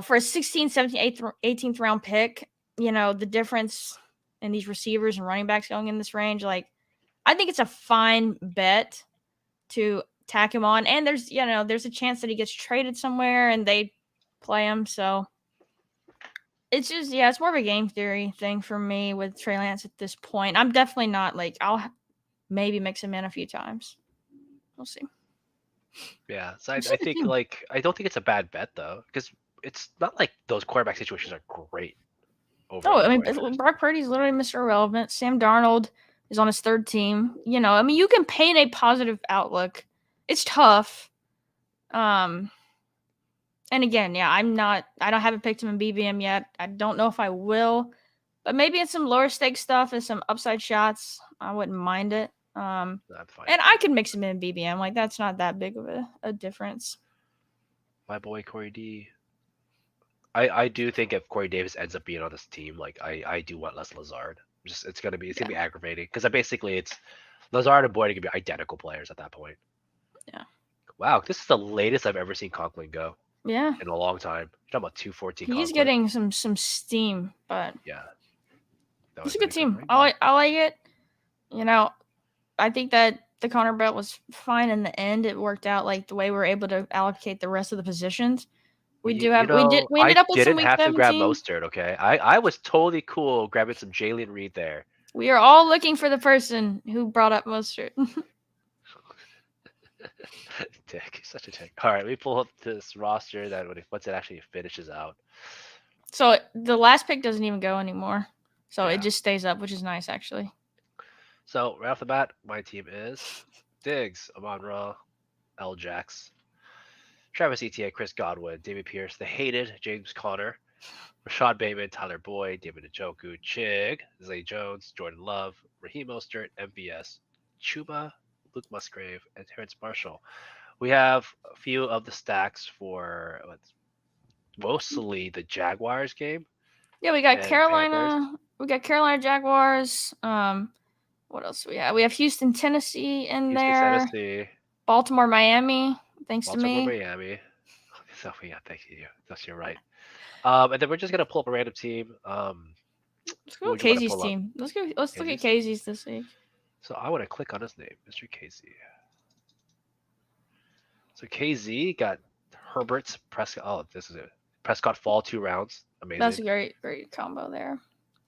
for a 16, 17, 18th round pick, the difference in these receivers and running backs going in this range, like, I think it's a fine bet to tack him on. And there's a chance that he gets traded somewhere and they play him. So It's just it's more of a game theory thing for me with Trey Lance at this point. I'm definitely not like I'll maybe mix him in a few times. We'll see. Yeah, so It's I a good think team. like I don't think it's a bad bet though, because it's not like those quarterback situations are great over Oh, on the I mean, 49ers. Brock Purdy's literally Mr. Irrelevant. Sam Darnold is on his third team. I mean, you can paint a positive outlook. It's tough. Um, and again, I don't haven't picked him in BBM yet. I don't know if I will, but maybe in some lower stake stuff and some upside shots, I wouldn't mind it. I'm fine And with I that. could mix him in BBM. Like that's not that big of a difference. My boy Corey D. I do think if Corey Davis ends up being on this team, like I do want less Lazard. Just it's gonna Yeah, be aggravating because basically it's Lazard and Boyd are gonna be identical players at that point. yeah, Wow, this is the latest I've ever seen Conklin go yeah. in a long time. You're talking about 214 He's Conklin. getting some steam, but Yeah, that it's was a good a good team. ring. I like it. You know, I think that the Connor bet was fine in the end. It worked out like the way we were able to allocate the rest of the positions. We ended I up with some didn't week have to grab 17. Mostert, okay? I was totally cool grabbing some Jalen Reed there. We are all looking for the person who brought up Mostert. Dick, he's such a dick. All right, let me pull up this roster that once it actually finishes out. So the last pick doesn't even go anymore. So it Yeah. just stays up, which is nice actually. So right off the bat, my team is Diggs, Amon Ra, L. Jax, Travis Etienne, Chris Godwin, David Pierce, the hated James Conner, Rashad Bateman, Tyler Boyd, David Njoku, Chig, Zay Jones, Jordan Love, Raheem Mostert, MVS, Chuba, Luke Musgrave, and Terrence Marshall. We have a few of the stacks for mostly the Jaguars game Yeah, we got and Panthers. Carolina. We got Carolina Jaguars. What else do we have? We have Houston, Tennessee in Houston, there. Tennessee, Baltimore, Miami. Thanks to Baltimore, me. Miami. So yeah, thank you. That's you're right. And then we're just gonna pull up a random team. Let's Who go with would you want to Casey's pull up? team. Let's look at Casey's? Casey's this week. So I want to click on his name, Mr. Casey. So KZ got Herbert's Prescott. Oh, this is it. Prescott fall 2 rounds. That's Amazing. a great combo there.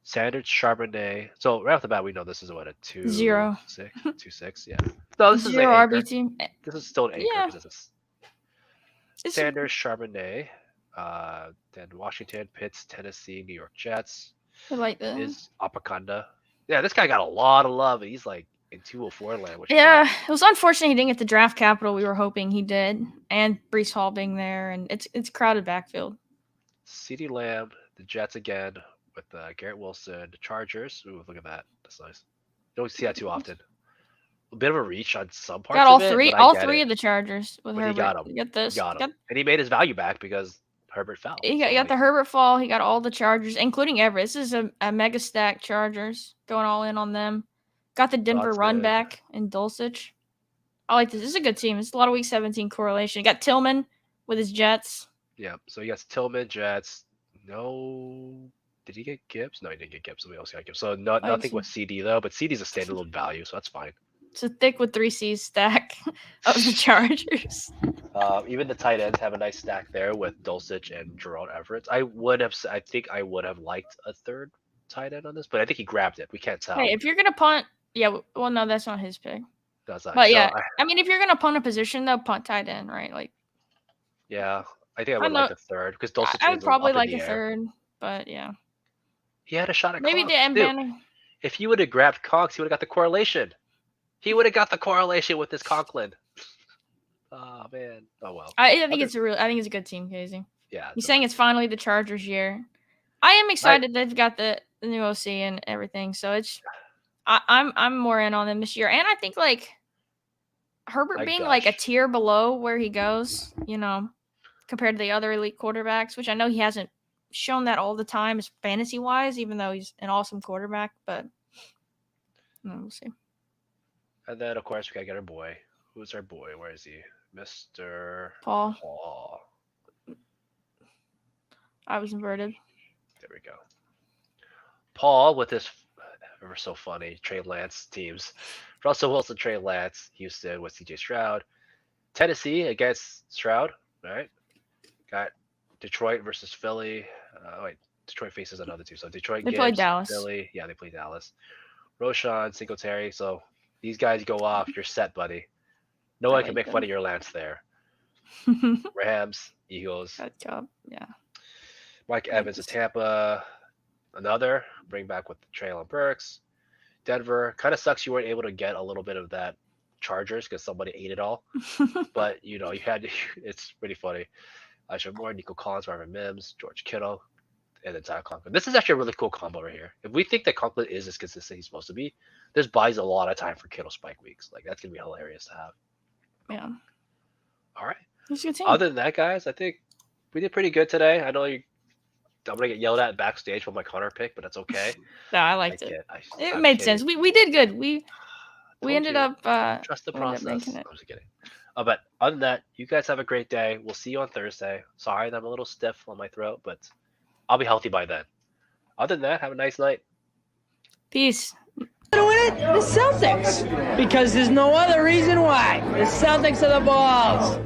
Sanders Charbonnet. So right off the bat, we know this is what a 2 Zero. 6, 2 6. Yeah. No, this is an Zero RB anchor. team. This is still an anchor Yeah. because it's It's Sanders Charbonnet. Then Washington, Pitts, Tennessee, New York Jets. I like the Is Apakanda. Yeah, this guy got a lot of love. And he's like in 204 land, which Yeah, it was unfortunate he didn't get the draft capital we were hoping he did, and Brees Hall being there, and it's crowded backfield. CeeDee Lamb, the Jets again with Garrett Wilson, the Chargers. Ooh, look at that. That's nice. Don't see that too often. A bit of a reach on some parts Got of it, but I all get three it. of the Chargers with But he Herbert. got him. You get He this. got him. And he made his value back because Herbert fell. He So, got the Herbert fall. He got all the Chargers, including Everett. This is a mega stack Chargers going all in on them. Got the Denver that's run good. back in Dulcich. I like this. This is a good team. It's a lot of week 17 correlation. You got Tillman with his Jets. Yeah. So he got Tillman, Jets. No. Did he get Gibbs? No, he didn't get Gibbs. Somebody else got Gibbs. So nothing with CD though, but CD's a standalone value, so that's fine. It's a thick with 3C's stack of the Chargers. Even the tight ends have a nice stack there with Dulcich and Gerald Everett. I think I would have liked a third tight end on this, but I think he grabbed it. We can't tell. Hey, if you're gonna punt, yeah. Well, no, that's not his pick. That's not, But so yeah, I mean, if you're gonna punt a position, though, punt tight end, right? Like, yeah, I think I would like a third because Dulcich I would is probably up in like the a air. third, but yeah, He had a shot at maybe Conks. the M Dude, Banning. if he would have grabbed Conks, he would have got the correlation. He would have got the correlation with this Conklin. Oh man. Oh well. I think it's a good team, Casey. Yeah. He's saying it's finally the Chargers' year. I am excited they've got the new OC and everything, so I'm more in on them this year, and I think like Herbert being like a tier below where he goes, compared to the other elite quarterbacks, which I know he hasn't shown that all the time as fantasy wise, even though he's an awesome quarterback, but we'll see. And then of course we gotta get our boy. Who's our boy? Where is he? Mr. Paul. I was inverted. There we go. Paul with his ever so funny Trey Lance teams. Russell Wilson, Trey Lance, Houston with CJ Stroud. Tennessee against Stroud. All right. Got Detroit versus Philly. Detroit faces another two. So Detroit, They play Gibbs, Dallas. Philly. Yeah, they play Dallas. Roshan, Singletary. So these guys go off. You're set, buddy. No one can make fun of your Lance there. Rams, Eagles. Good job. Yeah. Mike Evans of Tampa. Another. Bring back with Traylon Burks. Denver. Kind of sucks you weren't able to get a little bit of that Chargers because somebody ate it all. But, you had to. It's pretty funny. Elijah Moore, Nico Collins, Marvin Mims, George Kittle, and then Tyler Conklin. This is actually a really cool combo right here. If we think that Conklin is as consistent as he's supposed to be, this buys a lot of time for Kittle spike weeks. Like, that's going to be hilarious to have. Yeah. All right. That's a good team. Other than that, guys, I think we did pretty good today. I know I'm going to get yelled at backstage for my Connor pick, but that's okay. No, I liked it. It made sense. We did good. We ended up trust the process. I'm just kidding. But other than that, you guys have a great day. We'll see you on Thursday. Sorry that I'm a little stiff on my throat, but I'll be healthy by then. Other than that, have a nice night. Peace. To win it? The Celtics. Because there's no other reason why. The Celtics are the balls.